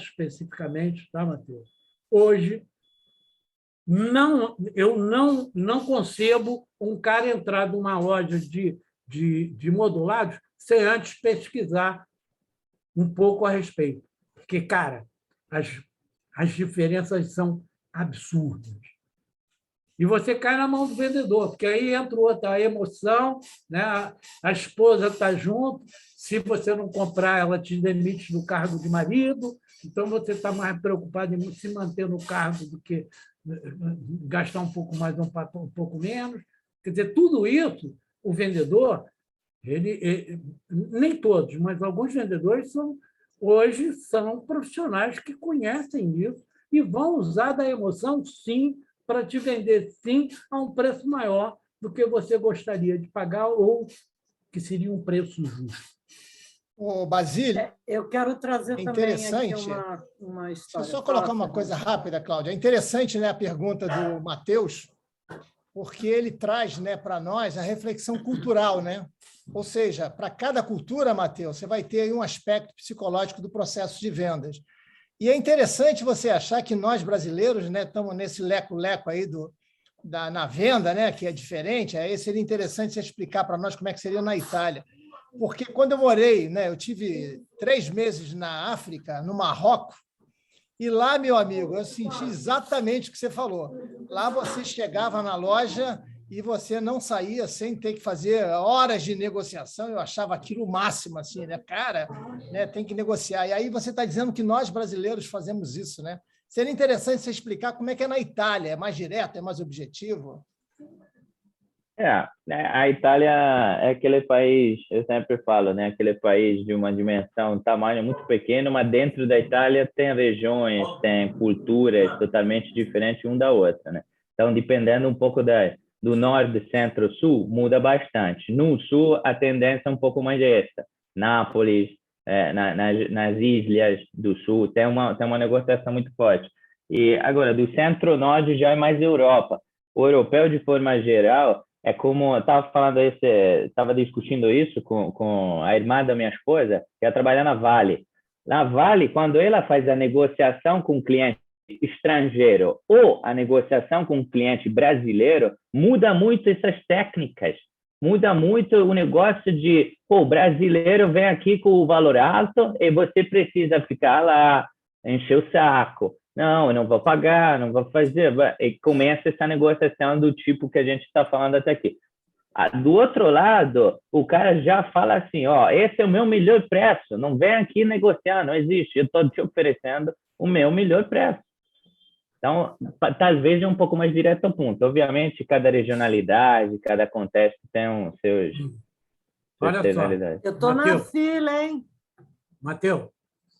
especificamente, tá, Matheus? Hoje, eu não concebo um cara entrar numa loja de modulados sem antes pesquisar um pouco a respeito. Porque, cara, as diferenças são absurdas. E você cai na mão do vendedor, porque aí entra outra emoção, né? A esposa está junto, se você não comprar, ela te demite do cargo de marido, então você está mais preocupado em se manter no cargo do que gastar um pouco mais ou um pouco menos. Quer dizer, tudo isso, o vendedor, nem todos, mas alguns vendedores hoje são profissionais que conhecem isso e vão usar da emoção, sim, para te vender, sim, a um preço maior do que você gostaria de pagar ou que seria um preço justo. Ô, Basílio, eu quero trazer também aqui uma história. Deixa eu só colocar uma coisa rápida, Cláudia. É interessante, né, a pergunta do Matheus, porque ele traz, né, para nós a reflexão cultural, né? Ou seja, para cada cultura, Matheus, você vai ter aí um aspecto psicológico do processo de vendas. E é interessante você achar que nós, brasileiros, né, estamos nesse leco-leco aí na venda, né, que é diferente. Aí seria interessante você explicar para nós como é que seria na Itália. Porque quando eu morei, né, eu tive 3 meses na África, no Marrocos, e lá, meu amigo, eu senti exatamente o que você falou. Lá você chegava na loja e você não saía sem ter que fazer horas de negociação. Eu achava aquilo o máximo, assim, né? Cara, né, tem que negociar. E aí você está dizendo que nós, brasileiros, fazemos isso, né? Seria interessante você explicar como é que é na Itália. É mais direto, é mais objetivo? A Itália é aquele país, eu sempre falo, né? Aquele país de uma dimensão, um tamanho muito pequeno, mas dentro da Itália tem regiões, tem culturas totalmente diferentes uma da outra, né? Então, dependendo um pouco do norte, centro, sul, muda bastante. No sul, a tendência é um pouco mais essa. Nápoles, nas ilhas do sul, tem uma negociação muito forte. E agora, do centro-norte já é mais Europa. O europeu, de forma geral, é como... Estava discutindo isso com a irmã da minha esposa, que ia trabalhar na Vale. Na Vale, quando ela faz a negociação com o cliente estrangeiro ou a negociação com o cliente brasileiro, muda muito essas técnicas. Muda muito o negócio de, o brasileiro vem aqui com o valor alto e você precisa ficar lá, encher o saco. Não, eu não vou pagar, não vou fazer. E começa essa negociação do tipo que a gente está falando até aqui. Do outro lado, o cara já fala assim, esse é o meu melhor preço, não vem aqui negociar, não existe, eu estou te oferecendo o meu melhor preço. Então, talvez é um pouco mais direto ao ponto. Obviamente, cada regionalidade, cada contexto tem seus personalidades. Eu estou na fila, hein? Mateus,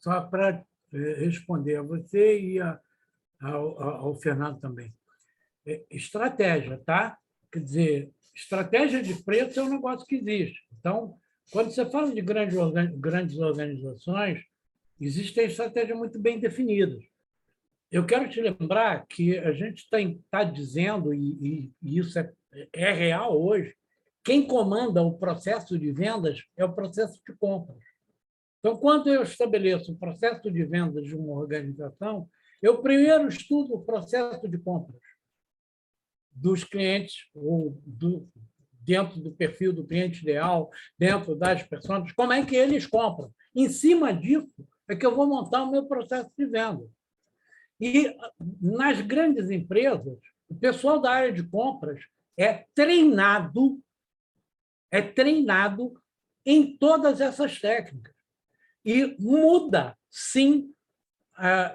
só para responder a você e ao Fernando também. Estratégia, tá? Quer dizer, estratégia de preço é um negócio que existe. Então, quando você fala de grandes organizações, existem estratégias muito bem definidas. Eu quero te lembrar que a gente está dizendo, e isso é real hoje, quem comanda o processo de vendas é o processo de compras. Então, quando eu estabeleço o processo de vendas de uma organização, eu primeiro estudo o processo de compras dos clientes, ou dentro do perfil do cliente ideal, dentro das pessoas, como é que eles compram. Em cima disso é que eu vou montar o meu processo de venda. E, nas grandes empresas, o pessoal da área de compras é treinado em todas essas técnicas. E muda, sim.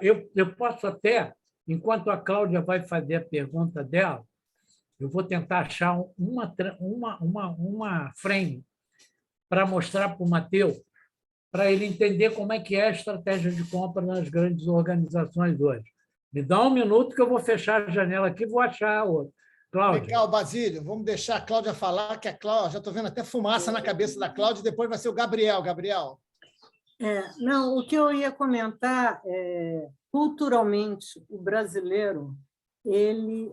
Eu posso até, enquanto a Cláudia vai fazer a pergunta dela, eu vou tentar achar uma frame para mostrar para o Mateus, para ele entender como é que é a estratégia de compra nas grandes organizações hoje. Me dá um minuto que eu vou fechar a janela aqui e vou achar a outra. Cláudia. Legal, Basílio. Vamos deixar a Cláudia falar, que a Cláudia, já estou vendo até fumaça na cabeça da Cláudia, e depois vai ser o Gabriel. Gabriel. Não, o que eu ia comentar é, culturalmente, o brasileiro ele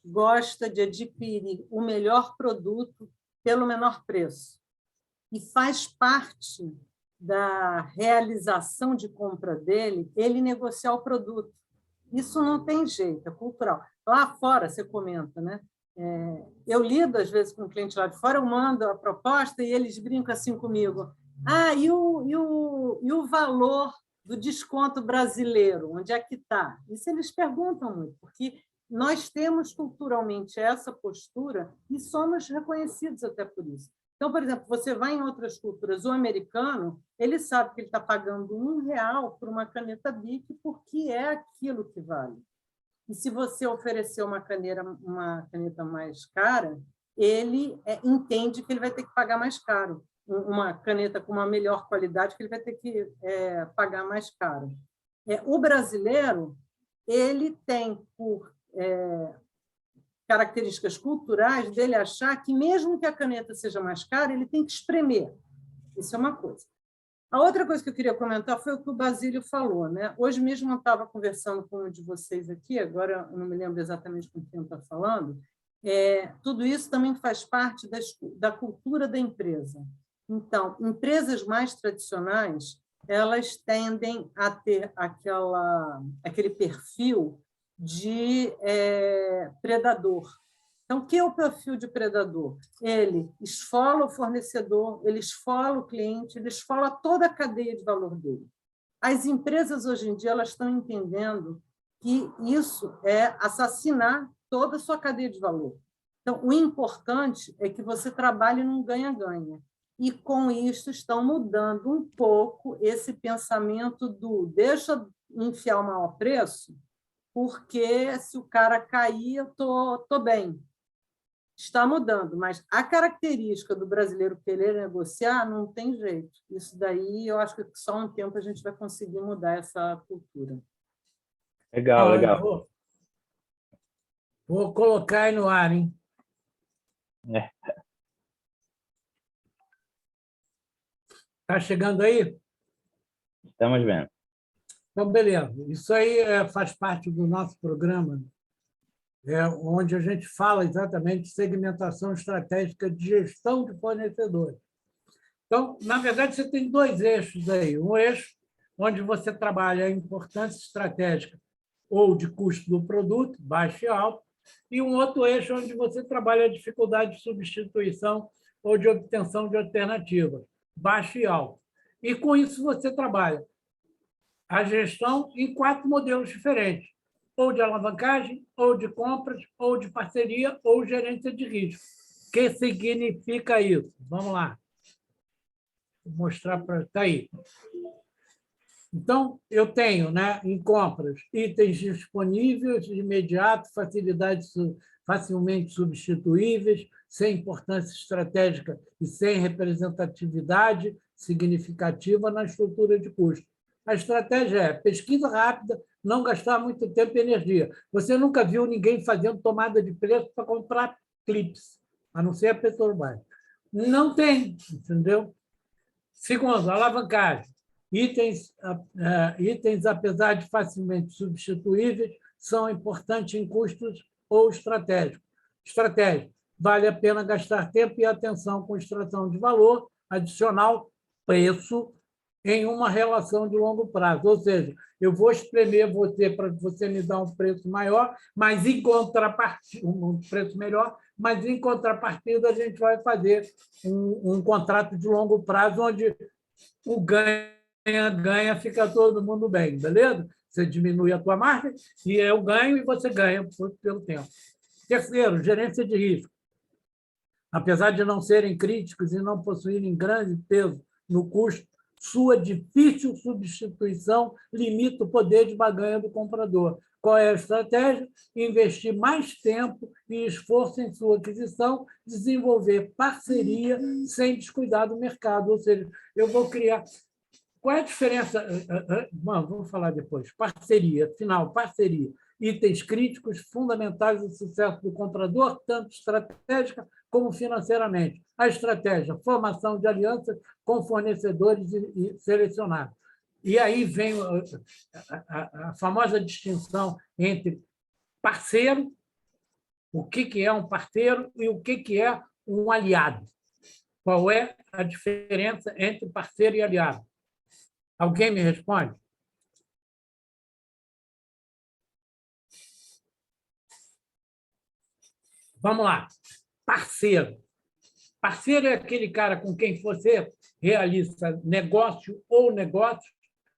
gosta de adquirir o melhor produto pelo menor preço. E faz parte da realização de compra dele, ele negociar o produto. Isso não tem jeito, é cultural. Lá fora, você comenta, né? Eu lido, às vezes, com um cliente lá de fora, eu mando a proposta e eles brincam assim comigo. E o valor do desconto brasileiro, onde é que está? Isso eles perguntam muito, porque nós temos culturalmente essa postura e somos reconhecidos até por isso. Então, por exemplo, você vai em outras culturas, o americano, ele sabe que ele está pagando R$1 por uma caneta Bic, porque é aquilo que vale. E se você oferecer uma caneta mais cara, ele entende que ele vai ter que pagar mais caro. Uma caneta com uma melhor qualidade, que ele vai ter que pagar mais caro. O brasileiro, ele tem por características culturais dele achar que, mesmo que a caneta seja mais cara, ele tem que espremer. Isso é uma coisa. A outra coisa que eu queria comentar foi o que o Basílio falou, né? Hoje mesmo eu estava conversando com um de vocês aqui, agora eu não me lembro exatamente com quem está falando, tudo isso também faz parte da cultura da empresa. Então, empresas mais tradicionais, elas tendem a ter aquele perfil de predador. Então, o que é o perfil de predador? Ele esfola o fornecedor, ele esfola o cliente, ele esfola toda a cadeia de valor dele. As empresas, hoje em dia, elas estão entendendo que isso é assassinar toda a sua cadeia de valor. Então, o importante é que você trabalhe num ganha-ganha. E, com isso, estão mudando um pouco esse pensamento do deixa enfiar o maior preço, porque se o cara cair, eu tô bem. Está mudando, mas a característica do brasileiro querer negociar não tem jeito. Isso daí, eu acho que só um tempo a gente vai conseguir mudar essa cultura. Legal, legal. Vou colocar aí no ar, hein? Está chegando aí? Estamos vendo. Então, beleza. Isso aí faz parte do nosso programa, onde a gente fala exatamente de segmentação estratégica de gestão de fornecedores. Então, na verdade, você tem dois eixos aí. Um eixo onde você trabalha a importância estratégica ou de custo do produto, baixo e alto, e um outro eixo onde você trabalha a dificuldade de substituição ou de obtenção de alternativas, baixo e alto. E, com isso, você trabalha a gestão em 4 modelos diferentes, ou de alavancagem, ou de compras, ou de parceria, ou gerência de risco. O que significa isso? Vamos lá. Vou mostrar para... Está aí. Então, eu tenho, né, em compras, itens disponíveis de imediato, facilmente substituíveis, sem importância estratégica e sem representatividade significativa na estrutura de custo. A estratégia é pesquisa rápida, não gastar muito tempo e energia. Você nunca viu ninguém fazendo tomada de preço para comprar clips, a não ser a Petrobras. Não tem, entendeu? Segundo, alavancagem. Itens, apesar de facilmente substituíveis, são importantes em custos ou estratégicos. Estratégia. Vale a pena gastar tempo e atenção com extração de valor adicional, preço, em uma relação de longo prazo. Ou seja, eu vou espremer você para você me dar um preço maior, mas em contrapartida, um preço melhor, mas em contrapartida a gente vai fazer um contrato de longo prazo onde o ganha, fica todo mundo bem, beleza? Você diminui a tua margem e eu ganho e você ganha pelo tempo. Terceiro, gerência de risco. Apesar de não serem críticos e não possuírem grande peso no custo, sua difícil substituição limita o poder de barganha do comprador. Qual é a estratégia? Investir mais tempo e esforço em sua aquisição, desenvolver parceria sem descuidar do mercado. Ou seja, eu vou criar... Qual é a diferença? Vamos falar depois. Parceria, final, parceria. Itens críticos fundamentais do sucesso do comprador, tanto estratégica como financeiramente. A estratégia, formação de alianças com fornecedores selecionados. E aí vem a famosa distinção entre parceiro, o que é um parceiro e o que é um aliado. Qual é a diferença entre parceiro e aliado? Alguém me responde? Vamos lá. Parceiro. Parceiro é aquele cara com quem você realiza negócio ou negócios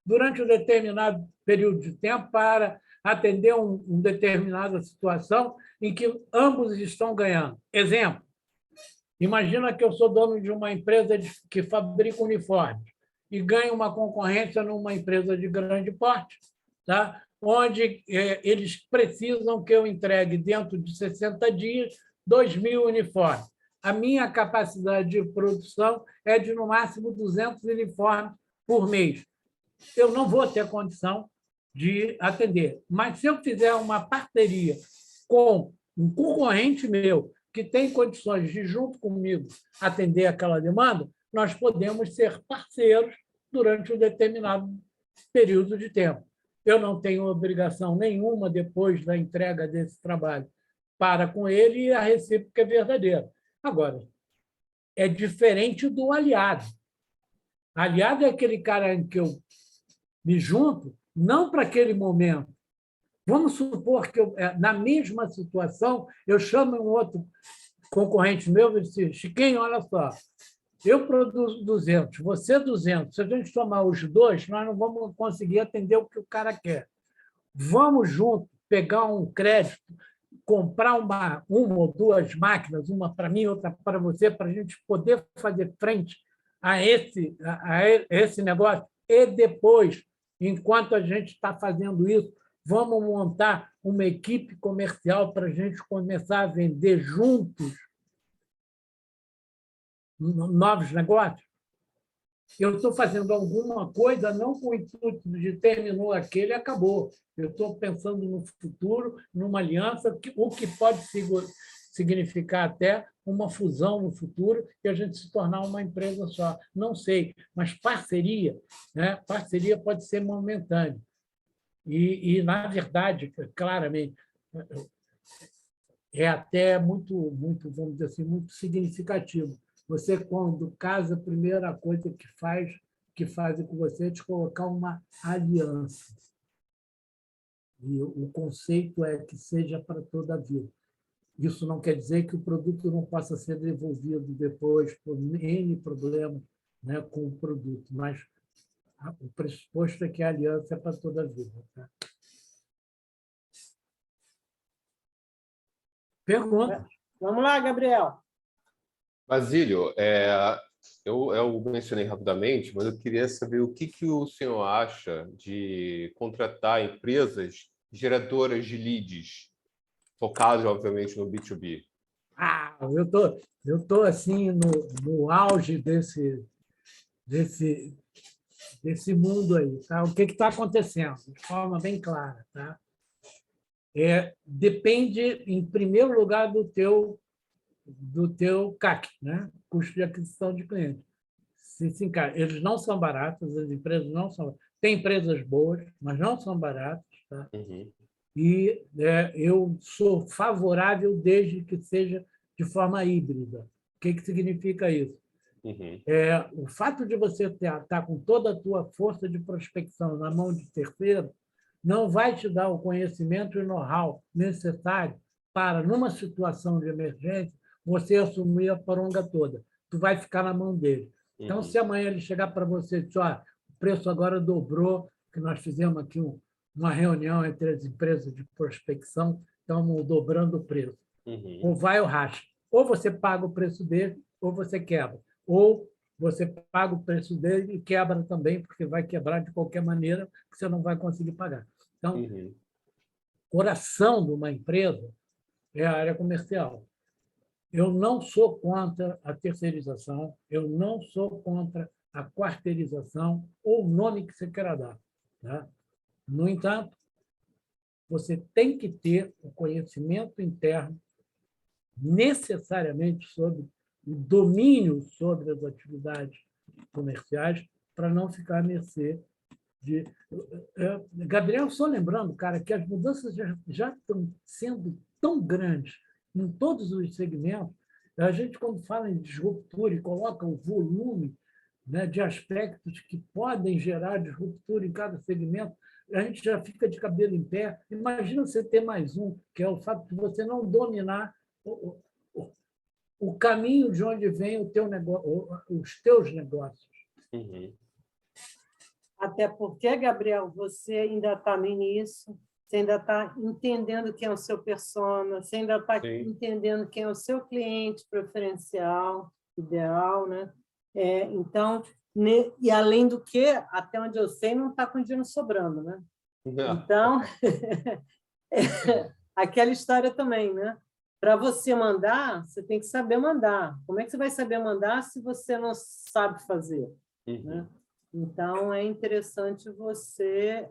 durante um determinado período de tempo para atender uma determinada situação em que ambos estão ganhando. Exemplo, imagina que eu sou dono de uma empresa que fabrica uniformes e ganho uma concorrência numa empresa de grande porte, tá? Onde eles precisam que eu entregue, dentro de 60 dias, 2.000 uniformes. A minha capacidade de produção é de, no máximo, 200 uniformes por mês. Eu não vou ter condição de atender. Mas, se eu fizer uma parceria com um concorrente meu que tem condições de, junto comigo, atender aquela demanda, nós podemos ser parceiros durante um determinado período de tempo. Eu não tenho obrigação nenhuma, depois da entrega desse trabalho, para com ele, e a recíproca é verdadeira. Agora, é diferente do aliado. Aliado é aquele cara em que eu me junto, não para aquele momento. Vamos supor que, na mesma situação, eu chamo um outro concorrente meu e disse: Chiquinho, olha só, eu produzo 200, você 200. Se a gente tomar os dois, nós não vamos conseguir atender o que o cara quer. Vamos junto pegar um crédito, comprar uma ou duas máquinas, uma para mim, outra para você, para a gente poder fazer frente a esse negócio. E depois, enquanto a gente está fazendo isso, vamos montar uma equipe comercial para a gente começar a vender juntos novos negócios. Eu estou fazendo alguma coisa não com o intuito de terminou aquele e acabou. Eu estou pensando no futuro, numa aliança, o que pode significar até uma fusão no futuro e a gente se tornar uma empresa só. Não sei, mas parceria, né? Parceria pode ser momentânea. E na verdade, claramente, é até muito, vamos dizer assim, muito significativo. Você, quando casa, a primeira coisa que fazem com você é te colocar uma aliança. E o conceito é que seja para toda a vida. Isso não quer dizer que o produto não possa ser devolvido depois por N problema, né, com o produto, mas o pressuposto é que a aliança é para toda a vida. Tá? Pergunta. Vamos lá, Gabriel. Basílio, eu mencionei rapidamente, mas eu queria saber o que o senhor acha de contratar empresas geradoras de leads, focadas, obviamente, no B2B. Eu tô assim no auge desse mundo aí, tá? O que está acontecendo? De forma bem clara, tá? Depende, em primeiro lugar, do teu CAC, né? Custo de aquisição de clientes. Eles não são baratos, as empresas não são. Tem empresas boas, mas não são baratas, tá? Uhum. E eu sou favorável desde que seja de forma híbrida. O que significa isso? Uhum. O fato de você estar com toda a tua força de prospecção na mão de terceiro não vai te dar o conhecimento e know-how necessário para, numa situação de emergência, você assumir a poronga toda. Tu vai ficar na mão dele. Então, se amanhã ele chegar para você e dizer, o preço agora dobrou, que nós fizemos aqui uma reunião entre as empresas de prospecção, estamos dobrando o preço. Ou vai ou racha. Ou você paga o preço dele, ou você quebra. Ou você paga o preço dele e quebra também, porque vai quebrar de qualquer maneira, que você não vai conseguir pagar. Então, o coração de uma empresa é a área comercial. Eu não sou contra a terceirização, eu não sou contra a quarteirização ou o nome que você queira dar. Tá? No entanto, você tem que ter o conhecimento interno necessariamente sobre o domínio sobre as atividades comerciais para não ficar à mercê de... Gabriel, só lembrando, cara, que as mudanças já estão sendo tão grandes em todos os segmentos. A gente, quando fala em disruptura e coloca o volume, né, de aspectos que podem gerar disruptura em cada segmento, a gente já fica de cabelo em pé. Imagina você ter mais um, que é o fato de você não dominar o caminho de onde vem o teu negócio, os teus negócios. Até porque, Gabriel, você ainda está no início, você ainda está entendendo quem é o seu persona, você ainda está entendendo quem é o seu cliente preferencial, ideal, né? Então, e além do que, até onde eu sei, não está com dinheiro sobrando, né? Então, aquela história também, né? Para você mandar, você tem que saber mandar. Como é que você vai saber mandar se você não sabe fazer? Né? Então, é interessante você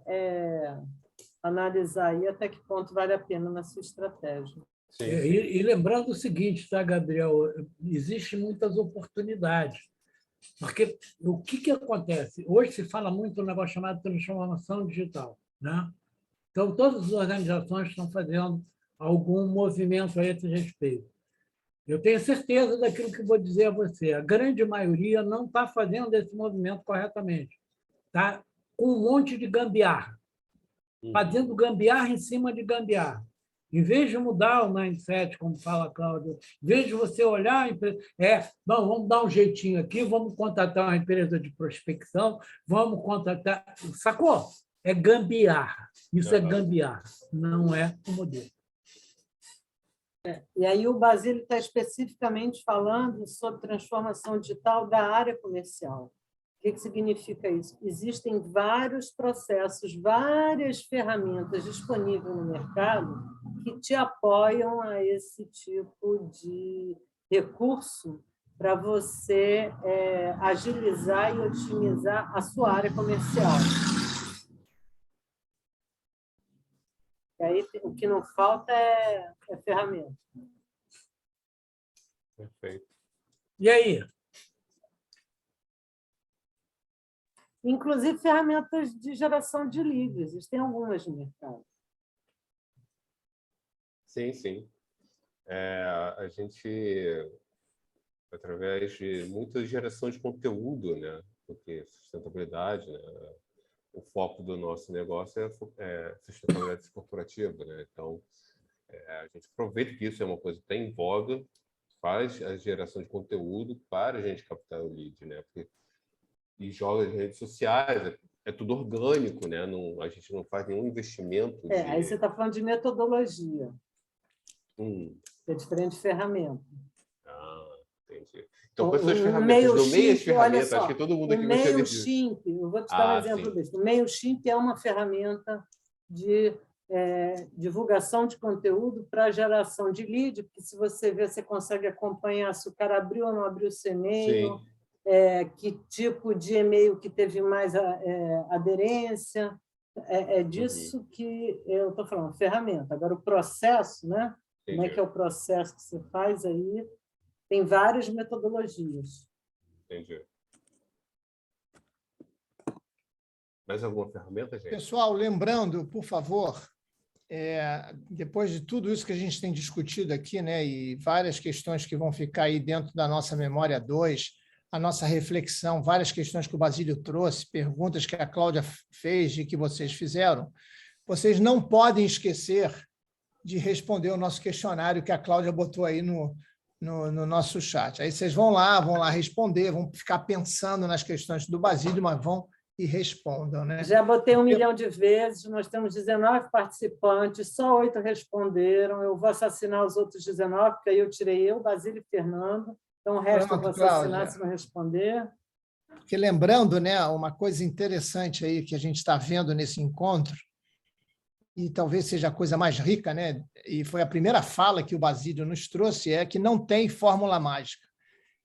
analisar aí até que ponto vale a pena na sua estratégia. E lembrando o seguinte, tá, Gabriel? Existem muitas oportunidades. Porque o que acontece? Hoje se fala muito um negócio chamado transformação digital. Né? Então, todas as organizações estão fazendo algum movimento a esse respeito. Eu tenho certeza daquilo que vou dizer a você. A grande maioria não está fazendo esse movimento corretamente. Está com um monte de gambiarra. Fazendo gambiarra em cima de gambiarra. Em vez de mudar o mindset, como fala a Cláudia, em vez de você olhar a empresa, vamos dar um jeitinho aqui, vamos contratar uma empresa de prospecção, vamos contratar... Sacou? É gambiarra. Isso é gambiarra, não é o modelo. E aí o Basílio está especificamente falando sobre transformação digital da área comercial. O que significa isso? Existem vários processos, várias ferramentas disponíveis no mercado que te apoiam a esse tipo de recurso para você agilizar e otimizar a sua área comercial. E aí, o que não falta é ferramenta. Perfeito. E aí? Inclusive, ferramentas de geração de leads. Existem algumas no mercado. Sim, sim. A gente, através de muita geração de conteúdo, né? Porque sustentabilidade, né? O foco do nosso negócio é sustentabilidade corporativa, né? Então, a gente aproveita que isso é uma coisa que está em voga, faz a geração de conteúdo para a gente captar o lead, né? E joga nas redes sociais, é tudo orgânico, né? Não, a gente não faz nenhum investimento. Aí você está falando de metodologia. É diferente de ferramenta. Entendi. Então, com essas ferramentas, nomeia as ferramentas, acho que todo mundo aqui vai ter MailChimp, eu vou te dar um exemplo desse. O MailChimp é uma ferramenta de divulgação de conteúdo para geração de lead, porque se você ver, você consegue acompanhar se o cara abriu ou não abriu o seu e-mail, que tipo de e-mail que teve mais aderência. É disso que eu estou falando, ferramenta. Agora, o processo, né? Como é que é o processo que você faz aí? Tem várias metodologias. Entendi. Mais alguma ferramenta, gente? Pessoal, lembrando, por favor, depois de tudo isso que a gente tem discutido aqui, né, e várias questões que vão ficar aí dentro da nossa memória 2, a nossa reflexão, várias questões que o Basílio trouxe, perguntas que a Cláudia fez e que vocês fizeram, vocês não podem esquecer de responder o nosso questionário que a Cláudia botou aí no nosso chat. Aí vocês vão lá responder, vão ficar pensando nas questões do Basílio, mas vão e respondam, né? Já botei 1 milhão de vezes, nós temos 19 participantes, só 8 responderam, eu vou assassinar os outros 19, porque aí eu tirei Basílio e Fernando, então o resto eu vou assassinar se não responder. Porque lembrando, né, uma coisa interessante aí que a gente está vendo nesse encontro, e talvez seja a coisa mais rica, né? E foi a primeira fala que o Basílio nos trouxe, é que não tem fórmula mágica.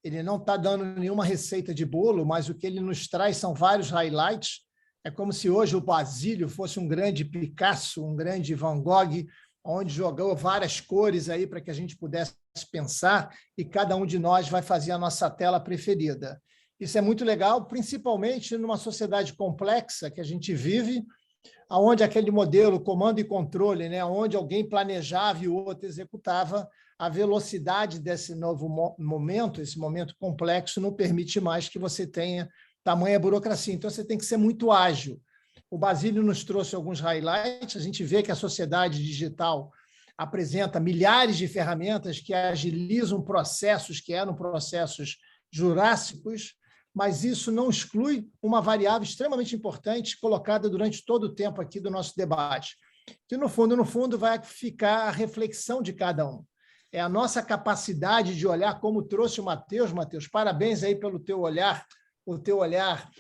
Ele não está dando nenhuma receita de bolo, mas o que ele nos traz são vários highlights. É como se hoje o Basílio fosse um grande Picasso, um grande Van Gogh, onde jogou várias cores aí para que a gente pudesse pensar, e cada um de nós vai fazer a nossa tela preferida. Isso é muito legal, principalmente numa sociedade complexa que a gente vive, onde aquele modelo comando e controle, né, onde alguém planejava e o outro executava, a velocidade desse novo momento, esse momento complexo, não permite mais que você tenha tamanha burocracia. Então, você tem que ser muito ágil. O Basílio nos trouxe alguns highlights, a gente vê que a sociedade digital apresenta milhares de ferramentas que agilizam processos que eram processos jurássicos, mas isso não exclui uma variável extremamente importante colocada durante todo o tempo aqui do nosso debate, que, no fundo, vai ficar a reflexão de cada um. É a nossa capacidade de olhar, como trouxe o Matheus. Matheus, parabéns aí pelo teu olhar, o teu olhar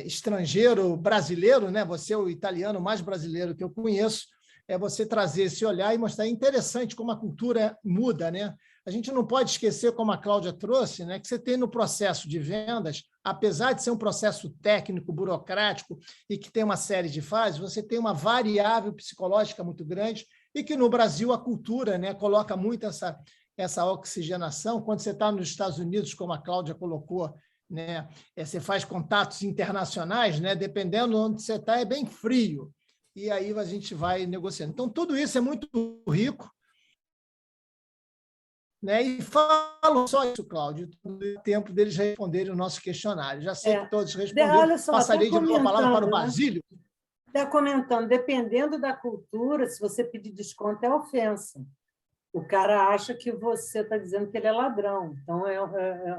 estrangeiro, brasileiro, né? Você é o italiano mais brasileiro que eu conheço, é você trazer esse olhar e mostrar. É interessante como a cultura muda, né? A gente não pode esquecer, como a Cláudia trouxe, né, que você tem no processo de vendas, apesar de ser um processo técnico, burocrático e que tem uma série de fases, você tem uma variável psicológica muito grande e que no Brasil a cultura, né, coloca muito essa oxigenação. Quando você está nos Estados Unidos, como a Cláudia colocou, né, você faz contatos internacionais, né, dependendo de onde você está, é bem frio. E aí a gente vai negociando. Então, tudo isso é muito rico. Né? E falo só isso, Cláudio, do tempo deles responderem o nosso questionário. Já sei que todos responderam. Olha só, passarei de uma palavra para o Basílio. Está comentando, dependendo da cultura, se você pedir desconto, é ofensa. O cara acha que você está dizendo que ele é ladrão. Então, é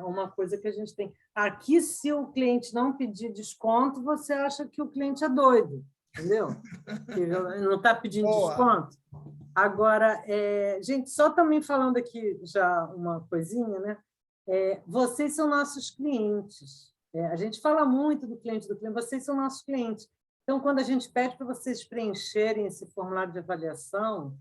uma coisa que a gente tem. Aqui, se o cliente não pedir desconto, você acha que o cliente é doido, entendeu? Que não está pedindo desconto. Agora, gente, só também falando aqui já uma coisinha, né? Vocês são nossos clientes. A gente fala muito do cliente, vocês são nossos clientes. Então, quando a gente pede para vocês preencherem esse formulário de avaliação,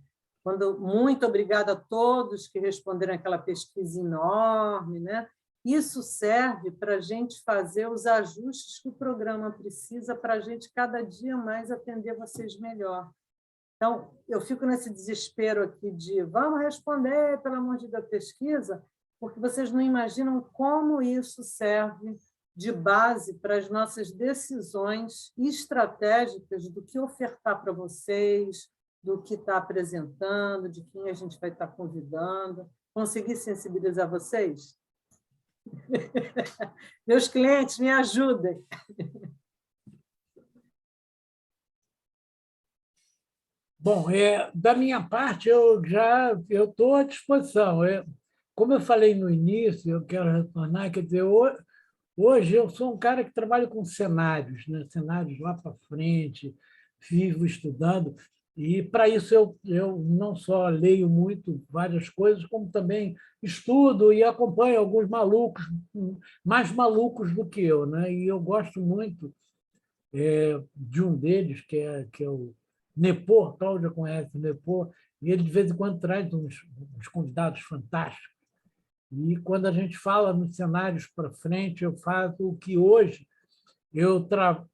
muito obrigada a todos que responderam aquela pesquisa enorme, né? Isso serve para a gente fazer os ajustes que o programa precisa para a gente cada dia mais atender vocês melhor. Então, eu fico nesse desespero aqui de vamos responder, pelo amor de Deus, pesquisa, porque vocês não imaginam como isso serve de base para as nossas decisões estratégicas do que ofertar para vocês, do que está apresentando, de quem a gente vai estar convidando. Consegui sensibilizar vocês? Meus clientes, me ajudem. Bom, da minha parte, eu estou à disposição. Como eu falei no início, eu quero retornar, quer dizer, hoje eu sou um cara que trabalha com cenários, né? Cenários lá para frente, vivo estudando, e para isso eu não só leio muito várias coisas, como também estudo e acompanho alguns malucos, mais malucos do que eu, né? E eu gosto muito de um deles, que é o Nepô, Cláudia conhece o Nepô, e ele de vez em quando traz uns convidados fantásticos. E quando a gente fala nos cenários para frente, eu faço o que hoje eu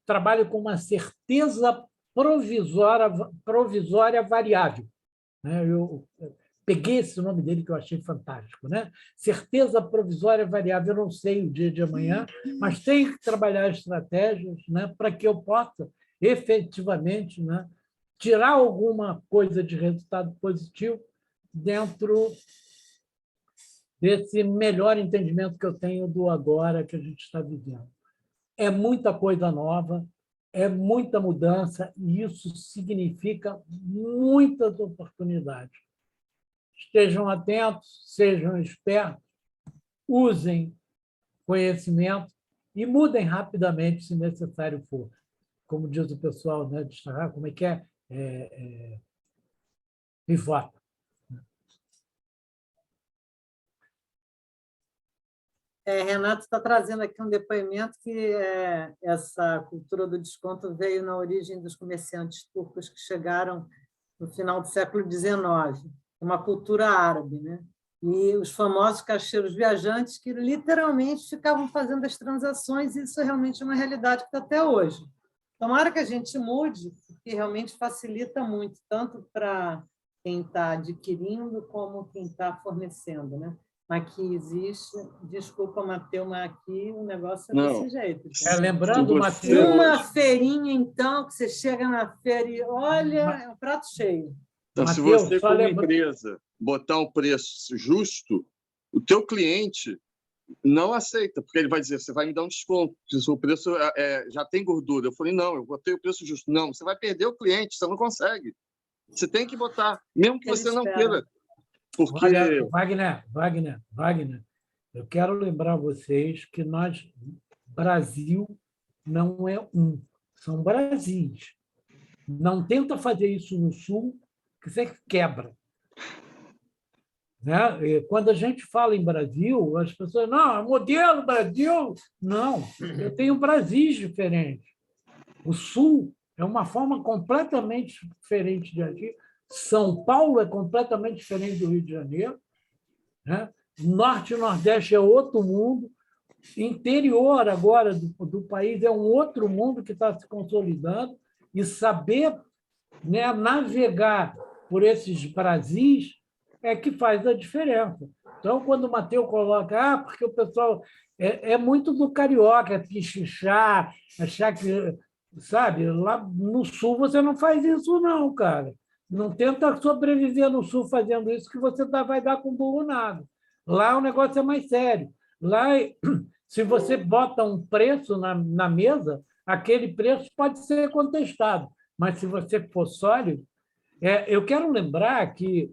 trabalho com uma certeza provisória variável, né? Eu peguei esse nome dele que eu achei fantástico, né? Certeza provisória variável. Eu não sei o dia de amanhã, mas tenho que trabalhar estratégias, né, para que eu possa efetivamente, né, tirar alguma coisa de resultado positivo dentro desse melhor entendimento que eu tenho do agora que a gente está vivendo. É muita coisa nova, é muita mudança, e isso significa muitas oportunidades. Estejam atentos, sejam espertos, usem conhecimento e mudem rapidamente, se necessário for. Como diz o pessoal, né, de como é que é? Pivota. Renato está trazendo aqui um depoimento que essa cultura do desconto veio na origem dos comerciantes turcos que chegaram no final do século XIX, uma cultura árabe, né? E os famosos caixeiros viajantes que literalmente ficavam fazendo as transações, e isso é realmente uma realidade que está até hoje. Tomara que a gente mude, porque realmente facilita muito, tanto para quem está adquirindo como quem está fornecendo, né? Aqui existe, desculpa, Matheus, mas aqui o negócio é desse jeito. Lembrando, Matheus... Uma feirinha, então, que você chega na feira e olha, é um prato cheio. Então, se você, como empresa, botar um preço justo, o teu cliente não aceita, porque ele vai dizer, você vai me dar um desconto, se o seu preço já tem gordura. Eu falei, não, eu botei o preço justo. Não, você vai perder o cliente, você não consegue. Você tem que botar, mesmo que você não queira. Porque... Wagner, eu quero lembrar vocês que Brasil não é são Brasis. Não tenta fazer isso no Sul, que você quebra. Né? E quando a gente fala em Brasil, as pessoas, não, modelo Brasil. Não, eu tenho Brasis diferentes. O Sul é uma forma completamente diferente de agir. São Paulo é completamente diferente do Rio de Janeiro, né? Norte e Nordeste é outro mundo, interior agora do país é um outro mundo que está se consolidando, e saber, né, navegar por esses Brasis é que faz a diferença. Então, quando o Matheus coloca, porque o pessoal é muito do carioca, pichichar, achar que, sabe, lá no Sul você não faz isso não, cara. Não tenta sobreviver no Sul fazendo isso, que você vai dar com burro nada. Lá o negócio é mais sério. Lá, se você bota um preço na mesa, aquele preço pode ser contestado. Mas, se você for sólido... eu quero lembrar que,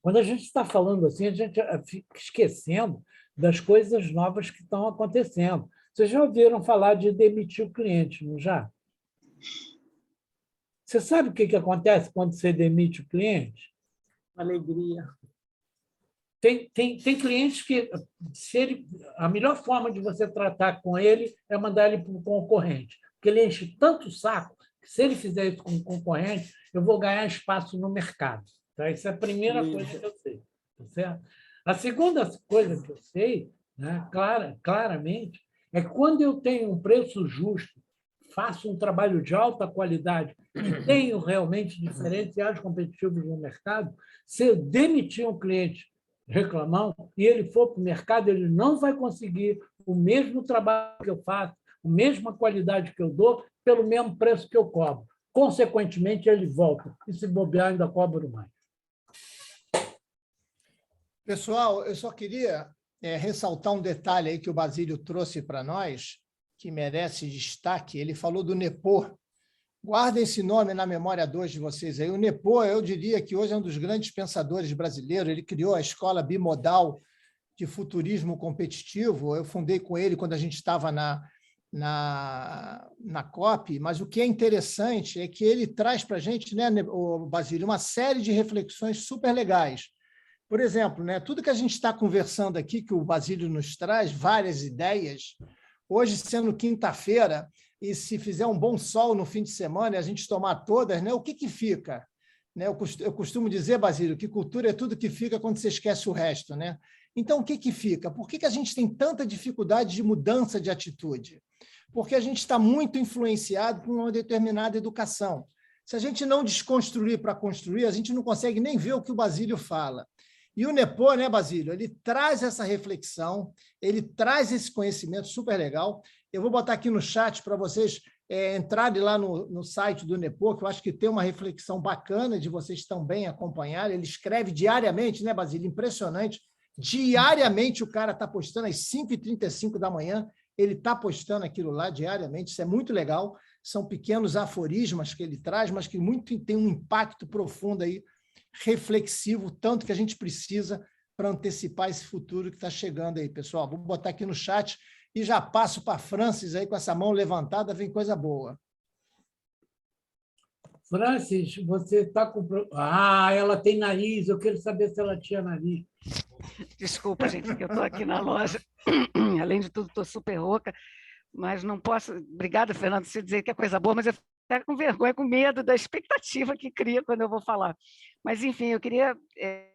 quando a gente está falando assim, a gente fica esquecendo das coisas novas que estão acontecendo. Vocês já ouviram falar de demitir o cliente, não já? Você sabe o que acontece quando você demite o cliente? Alegria. Tem clientes que a melhor forma de você tratar com ele é mandar ele para o concorrente, porque ele enche tanto o saco que, se ele fizer isso com o concorrente, eu vou ganhar espaço no mercado. Tá? Essa é a primeira coisa que eu sei. Tá certo? A segunda coisa que eu sei né? Claramente, é quando eu tenho um preço justo, faço um trabalho de alta qualidade e tenho realmente diferenciais competitivos no mercado, se eu demitir um cliente reclamão e ele for para o mercado, ele não vai conseguir o mesmo trabalho que eu faço, a mesma qualidade que eu dou, pelo mesmo preço que eu cobro. Consequentemente, ele volta. E se bobear, ainda cobro mais. Pessoal, eu só queria ressaltar um detalhe aí que o Basílio trouxe para nós, que merece destaque. Ele falou do Nepô. Guardem esse nome na memória 2 de vocês aí. O Nepô, eu diria que hoje é um dos grandes pensadores brasileiros. Ele criou a escola bimodal de futurismo competitivo. Eu fundei com ele quando a gente estava na COP, mas o que é interessante é que ele traz para a gente, né, o Basílio, uma série de reflexões super legais. Por exemplo, né, tudo que a gente está conversando aqui, que o Basílio nos traz, várias ideias, hoje sendo quinta-feira, e se fizer um bom sol no fim de semana e a gente tomar todas, né, o que fica? Né, eu costumo dizer, Basílio, que cultura é tudo que fica quando você esquece o resto. Né? Então, o que fica? Por que a gente tem tanta dificuldade de mudança de atitude? Porque a gente está muito influenciado por uma determinada educação. Se a gente não desconstruir para construir, a gente não consegue nem ver o que o Basílio fala. E o Nepô, né, Basílio, ele traz essa reflexão, ele traz esse conhecimento super legal. Eu vou botar aqui no chat para vocês entrarem lá no site do Nepô, que eu acho que tem uma reflexão bacana de vocês também acompanharem. Ele escreve diariamente, né, Basílio? Impressionante. Diariamente o cara está postando às 5h35 da manhã, ele está postando aquilo lá diariamente, isso é muito legal. São pequenos aforismas que ele traz, mas que tem um impacto profundo aí, reflexivo, tanto que a gente precisa para antecipar esse futuro que está chegando aí, pessoal. Vou botar aqui no chat e já passo para a Francis aí com essa mão levantada, vem coisa boa. Francis, você está com... Ah, ela tem nariz, eu quero saber se ela tinha nariz. Desculpa, gente, que eu estou aqui na loja. Além de tudo, estou super rouca, mas não posso... Obrigada, Fernando, por você dizer que é coisa boa, mas eu fico com vergonha, com medo da expectativa que cria quando eu vou falar. Mas, enfim, eu queria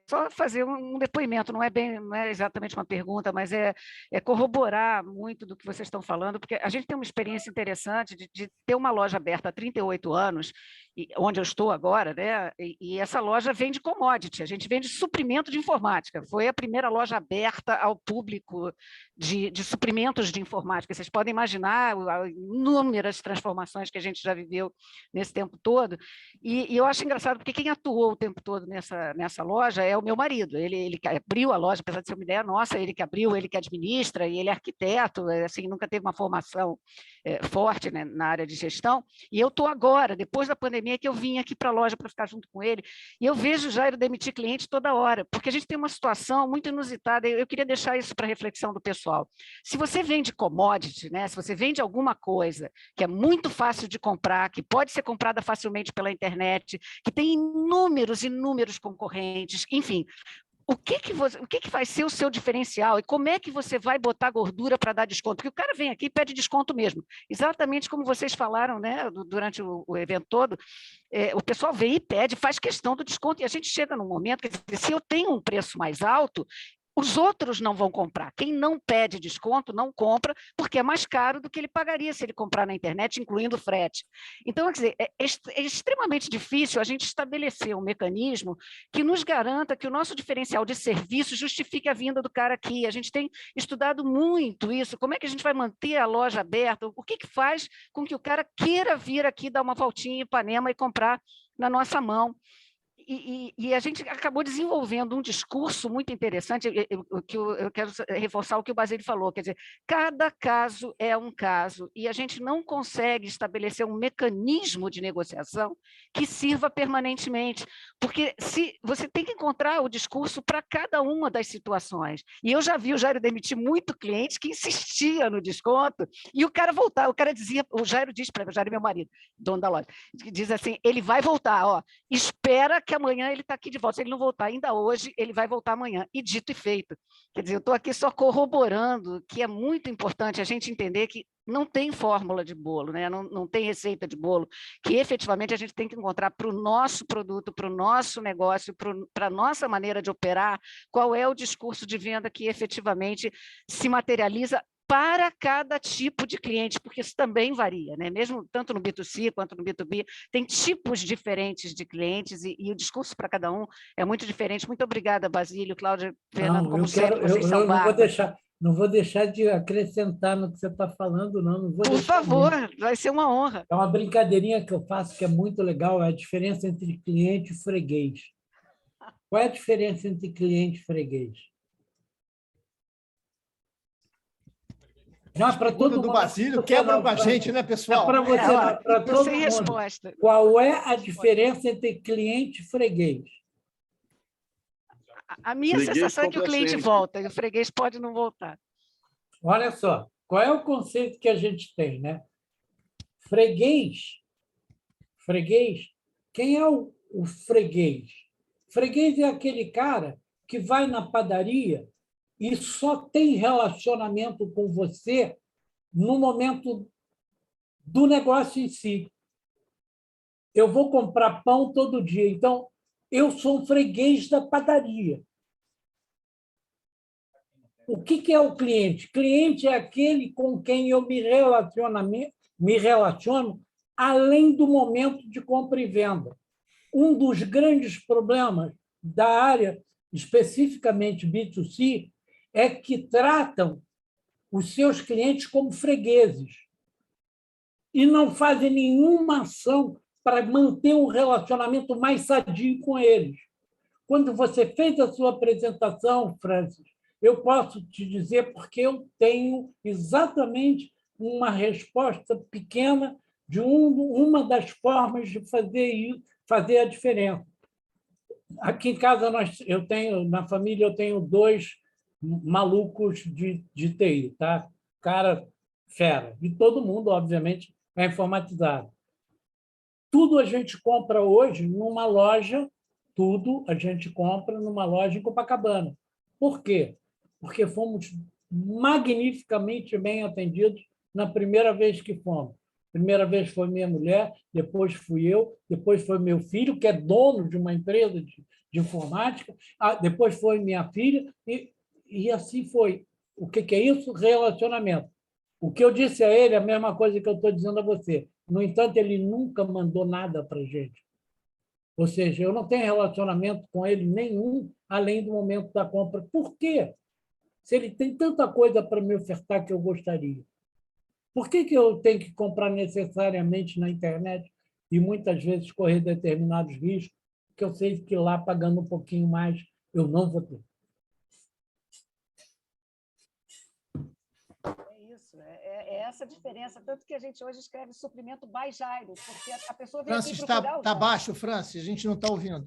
só fazer um depoimento, não é exatamente uma pergunta, mas é corroborar muito do que vocês estão falando, porque a gente tem uma experiência interessante de ter uma loja aberta há 38 anos, onde eu estou agora, né? E essa loja vende commodity, a gente vende suprimento de informática. Foi a primeira loja aberta ao público de suprimentos de informática. Vocês podem imaginar inúmeras transformações que a gente já viveu nesse tempo todo. E eu acho engraçado, porque quem atuou o tempo todo nessa loja é o meu marido. Ele abriu a loja, apesar de ser uma ideia nossa, ele que abriu, ele que administra, e ele é arquiteto, assim, nunca teve uma formação forte, né, na área de gestão. E eu estou agora, depois da pandemia, que eu vim aqui para a loja para ficar junto com ele, e eu vejo o Jairo demitir cliente toda hora, porque a gente tem uma situação muito inusitada. Eu queria deixar isso para reflexão do pessoal. Se você vende commodity, né, se você vende alguma coisa que é muito fácil de comprar, que pode ser comprada facilmente pela internet, que tem inúmeros concorrentes, enfim, o que vai ser o seu diferencial e como é que você vai botar gordura para dar desconto? Porque o cara vem aqui e pede desconto mesmo, exatamente como vocês falaram, né, durante o evento todo, o pessoal vem e pede, faz questão do desconto, e a gente chega num momento, quer dizer, se eu tenho um preço mais alto, os outros não vão comprar. Quem não pede desconto não compra, porque é mais caro do que ele pagaria se ele comprar na internet, incluindo frete. Então, quer dizer, é extremamente difícil a gente estabelecer um mecanismo que nos garanta que o nosso diferencial de serviço justifique a vinda do cara aqui. A gente tem estudado muito isso. Como é que a gente vai manter a loja aberta? O que faz com que o cara queira vir aqui dar uma voltinha em Ipanema e comprar na nossa mão? E a gente acabou desenvolvendo um discurso muito interessante, que eu quero reforçar o que o Basílio falou, quer dizer, cada caso é um caso, e a gente não consegue estabelecer um mecanismo de negociação que sirva permanentemente, porque você tem que encontrar o discurso para cada uma das situações. E eu já vi o Jairo demitir muito cliente que insistia no desconto, e o cara voltava, o Jairo diz para o Jairo, meu marido, dono da loja, diz assim, ele vai voltar, ó, espera que amanhã ele está aqui de volta. Se ele não voltar ainda hoje, ele vai voltar amanhã. E dito e feito. Quer dizer, eu estou aqui só corroborando que é muito importante a gente entender que não tem fórmula de bolo, né? Não tem receita de bolo, que efetivamente a gente tem que encontrar para o nosso produto, para o nosso negócio, para a nossa maneira de operar, qual é o discurso de venda que efetivamente se materializa para cada tipo de cliente, porque isso também varia, né? Mesmo tanto no B2C quanto no B2B, tem tipos diferentes de clientes e o discurso para cada um é muito diferente. Muito obrigada, Basílio, Cláudia, Fernando, como sempre, vocês são eu bárbaros. não vou deixar de acrescentar no que você está falando, não. Não vou Por deixar favor, mesmo. vai ser uma honra. É uma brincadeirinha que eu faço que é muito legal, é a diferença entre cliente e freguês. Qual é a diferença entre cliente e freguês? Não, para todo do mundo. Basílio quebra com a gente, né, pessoal? É para você, para todo sem mundo. resposta. Qual é a diferença entre cliente e freguês? A minha Freguês sensação é que o compra cliente sempre. volta e o freguês pode não voltar. Olha só, qual é o conceito que a gente tem, né? Freguês, quem é o freguês? Freguês é aquele cara que vai na padaria e só tem relacionamento com você no momento do negócio em si. Eu vou comprar pão todo dia, então eu sou um freguês da padaria. O que é o cliente? Cliente é aquele com quem eu me relaciono além do momento de compra e venda. Um dos grandes problemas da área, especificamente B2C, é que tratam os seus clientes como fregueses e não fazem nenhuma ação para manter um relacionamento mais sadio com eles. Quando você fez a sua apresentação, Francis, eu posso te dizer porque eu tenho exatamente uma resposta pequena de uma das formas de fazer a diferença. Aqui em casa, na família, eu tenho 2 malucos de TI, tá? Cara fera. E todo mundo, obviamente, é informatizado. Tudo a gente compra hoje numa loja, tudo a gente compra numa loja em Copacabana. Por quê? Porque fomos magnificamente bem atendidos na primeira vez que fomos. Primeira vez foi minha mulher, depois fui eu, depois foi meu filho, que é dono de uma empresa de informática, depois foi minha filha, e assim foi. O que é isso? Relacionamento. O que eu disse a ele é a mesma coisa que eu estou dizendo a você. No entanto, ele nunca mandou nada para a gente. Ou seja, eu não tenho relacionamento com ele nenhum, além do momento da compra. Por quê? Se ele tem tanta coisa para me ofertar que eu gostaria. Por que eu tenho que comprar necessariamente na internet e muitas vezes correr determinados riscos que eu sei que lá, pagando um pouquinho mais, eu não vou ter? É essa a diferença, tanto que a gente hoje escreve suprimento by Jairo, porque a pessoa vem Francis, aqui procurar está baixo, Francis, a gente não está ouvindo.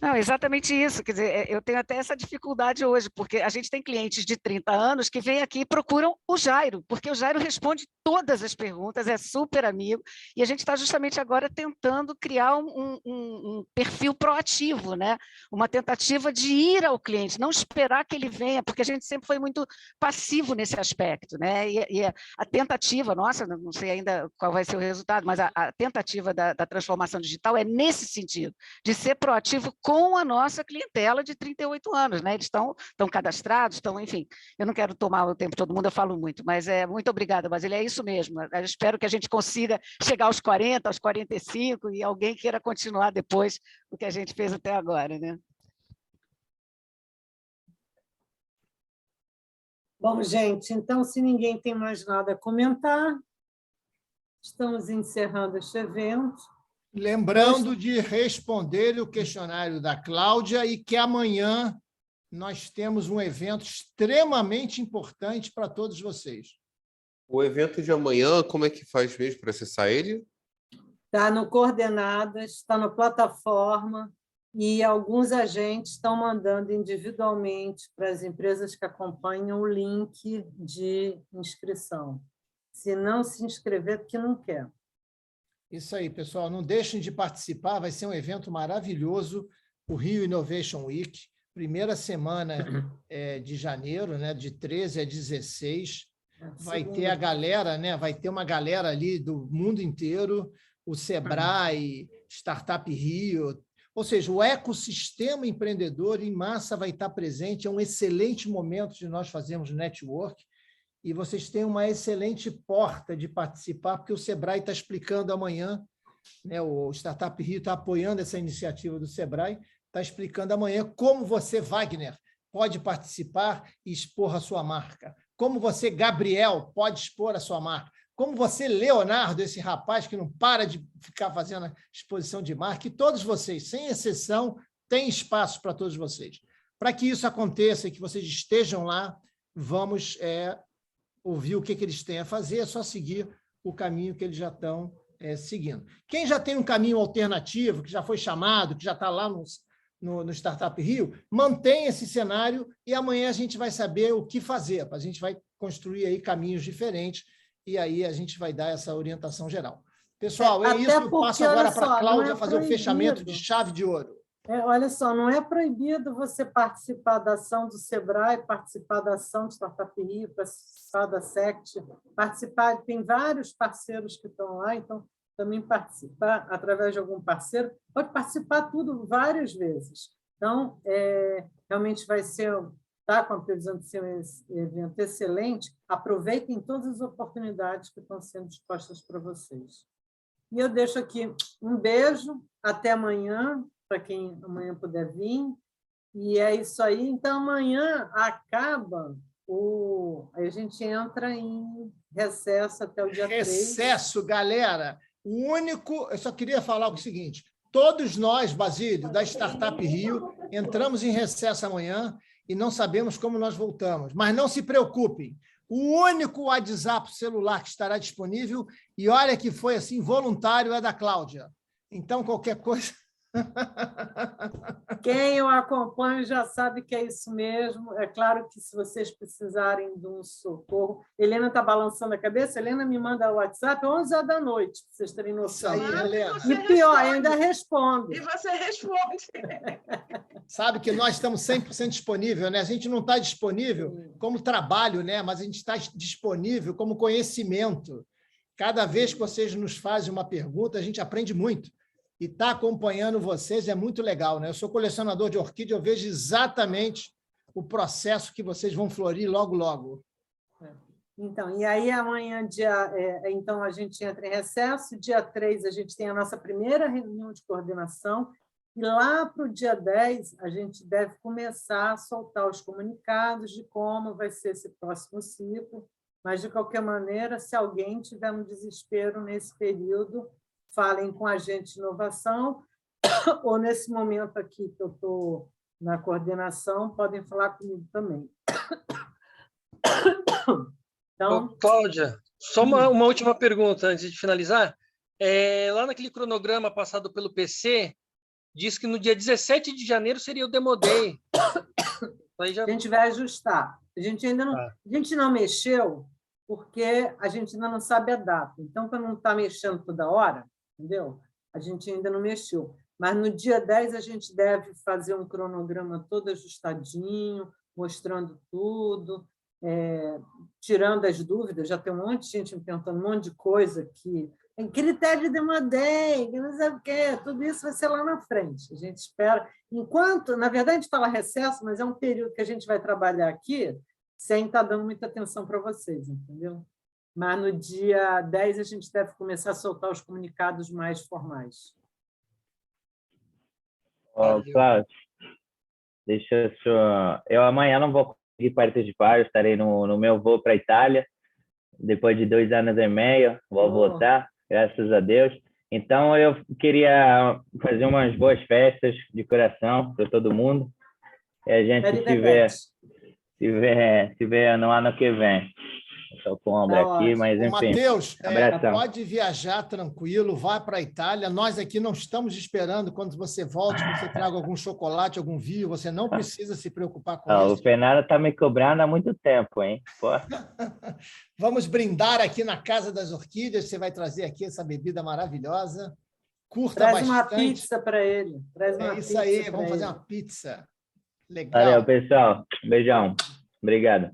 Não, exatamente isso. Quer dizer, eu tenho até essa dificuldade hoje, porque a gente tem clientes de 30 anos que vêm aqui e procuram o Jairo, porque o Jairo responde todas as perguntas, é super amigo, e a gente está justamente agora tentando criar um perfil proativo, né? Uma tentativa de ir ao cliente, não esperar que ele venha, porque a gente sempre foi muito passivo nesse aspecto, né? E a tentativa, nossa, não sei ainda qual vai ser o resultado, mas a tentativa da transformação digital é nesse sentido, de ser proativo com a nossa clientela de 38 anos, né? Eles estão cadastrados, enfim, eu não quero tomar o tempo de todo mundo, eu falo muito, mas muito obrigada, Basílio, é isso mesmo. Eu espero que a gente consiga chegar aos 40, aos 45 e alguém queira continuar depois o que a gente fez até agora, né? Bom, gente, então, se ninguém tem mais nada a comentar, estamos encerrando este evento. Lembrando de responder o questionário da Cláudia e que amanhã nós temos um evento extremamente importante para todos vocês. O evento de amanhã, como é que faz mesmo para acessar ele? Está no Coordenadas, está na plataforma, e alguns agentes estão mandando individualmente para as empresas que acompanham o link de inscrição. Se não se inscrever, porque não quer. Isso aí, pessoal. Não deixem de participar, vai ser um evento maravilhoso, o Rio Innovation Week, primeira semana de janeiro, né, de 13 a 16. Vai ter a galera, né? Vai ter uma galera ali do mundo inteiro, o Sebrae, Startup Rio, ou seja, o ecossistema empreendedor em massa vai estar presente. É um excelente momento de nós fazermos network e vocês têm uma excelente porta de participar, porque o Sebrae está explicando amanhã, né? O Startup Rio está apoiando essa iniciativa do Sebrae, está explicando amanhã como você, Wagner, pode participar e expor a sua marca. Como você, Gabriel, pode expor a sua marca. Como você, Leonardo, esse rapaz que não para de ficar fazendo exposição de marca, e todos vocês, sem exceção, têm espaço para todos vocês. Para que isso aconteça e que vocês estejam lá, vamos ouvir o que eles têm a fazer, é só seguir o caminho que eles já estão seguindo. Quem já tem um caminho alternativo, que já foi chamado, que já está lá no Startup Rio, mantém esse cenário e amanhã a gente vai saber o que fazer. A gente vai construir aí caminhos diferentes e aí a gente vai dar essa orientação geral. Pessoal, é isso. Eu passo agora para a Cláudia fazer o fechamento de chave de ouro. Olha só, não é proibido você participar da ação do Sebrae, participar da ação do Startup Rio, participar da SECT, participar, tem vários parceiros que estão lá, então também participar através de algum parceiro, pode participar tudo várias vezes. Então, realmente vai ser, está com a previsão de ser um evento excelente, aproveitem todas as oportunidades que estão sendo dispostas para vocês. E eu deixo aqui um beijo, até amanhã, para quem amanhã puder vir, e é isso aí. Então, amanhã acaba aí a gente entra em recesso até o dia 3. Recesso, galera! O único... Eu só queria falar o seguinte, todos nós, Basílio, da Startup Rio, entramos em recesso amanhã e não sabemos como nós voltamos, mas não se preocupem, o único WhatsApp celular que estará disponível, e olha que foi assim, voluntário, é da Cláudia. Então, qualquer coisa... Quem eu acompanho já sabe que é isso mesmo. É claro que se vocês precisarem de um socorro... Helena está balançando a cabeça. Helena me manda o WhatsApp 11h da noite, para vocês terem noção. Aí, Helena. E pior, eu ainda respondo. E você responde. Sabe que nós estamos 100% disponível, né? A gente não está disponível como trabalho, né? Mas a gente está disponível como conhecimento. Cada vez que vocês nos fazem uma pergunta, a gente aprende muito. E estar acompanhando vocês é muito legal, né? Eu sou colecionador de orquídea, eu vejo exatamente o processo que vocês vão florir logo, logo. Então, e aí amanhã, então a gente entra em recesso, dia 3 a gente tem a nossa primeira reunião de coordenação, e lá para o dia 10 a gente deve começar a soltar os comunicados de como vai ser esse próximo ciclo, mas, de qualquer maneira, se alguém tiver um desespero nesse período, falem com a gente de inovação, ou nesse momento aqui que eu estou na coordenação, podem falar comigo também. Então, Cláudia, só uma última pergunta antes de finalizar. Lá naquele cronograma passado pelo PC, diz que no dia 17 de janeiro seria o Demo Day. A gente vai ajustar. A gente ainda não, a gente não mexeu, porque a gente ainda não sabe a data. Então, para não estar mexendo toda hora, entendeu? A gente ainda não mexeu. Mas no dia 10 a gente deve fazer um cronograma todo ajustadinho, mostrando tudo, tirando as dúvidas. Já tem um monte de gente me perguntando um monte de coisa aqui. Tem critério de Demo Day, não sei o quê. Tudo isso vai ser lá na frente. A gente espera. Enquanto, na verdade, a gente fala recesso, mas é um período que a gente vai trabalhar aqui sem estar dando muita atenção para vocês, entendeu? Mas no dia 10 a gente deve começar a soltar os comunicados mais formais. Cláudio, eu amanhã não vou conseguir participar, eu estarei no meu voo para a Itália, depois de 2 anos e meio, vou voltar, graças a Deus. Então, eu queria fazer umas boas festas de coração para todo mundo, e a gente se vê no ano que vem. Estou com o ombro aqui, mas enfim. Matheus, pode viajar tranquilo, vá para a Itália. Nós aqui não estamos esperando quando você volte, você traga algum chocolate, algum vinho, você não precisa se preocupar com isso. O Fernando está me cobrando há muito tempo, hein? Pô. Vamos brindar aqui na Casa das Orquídeas. Você vai trazer aqui essa bebida maravilhosa. Curta Traz bastante. uma pizza para ele. Traz uma É isso pizza aí, pra vamos fazer ele. uma pizza. Legal. Valeu, pessoal. Beijão. Obrigado.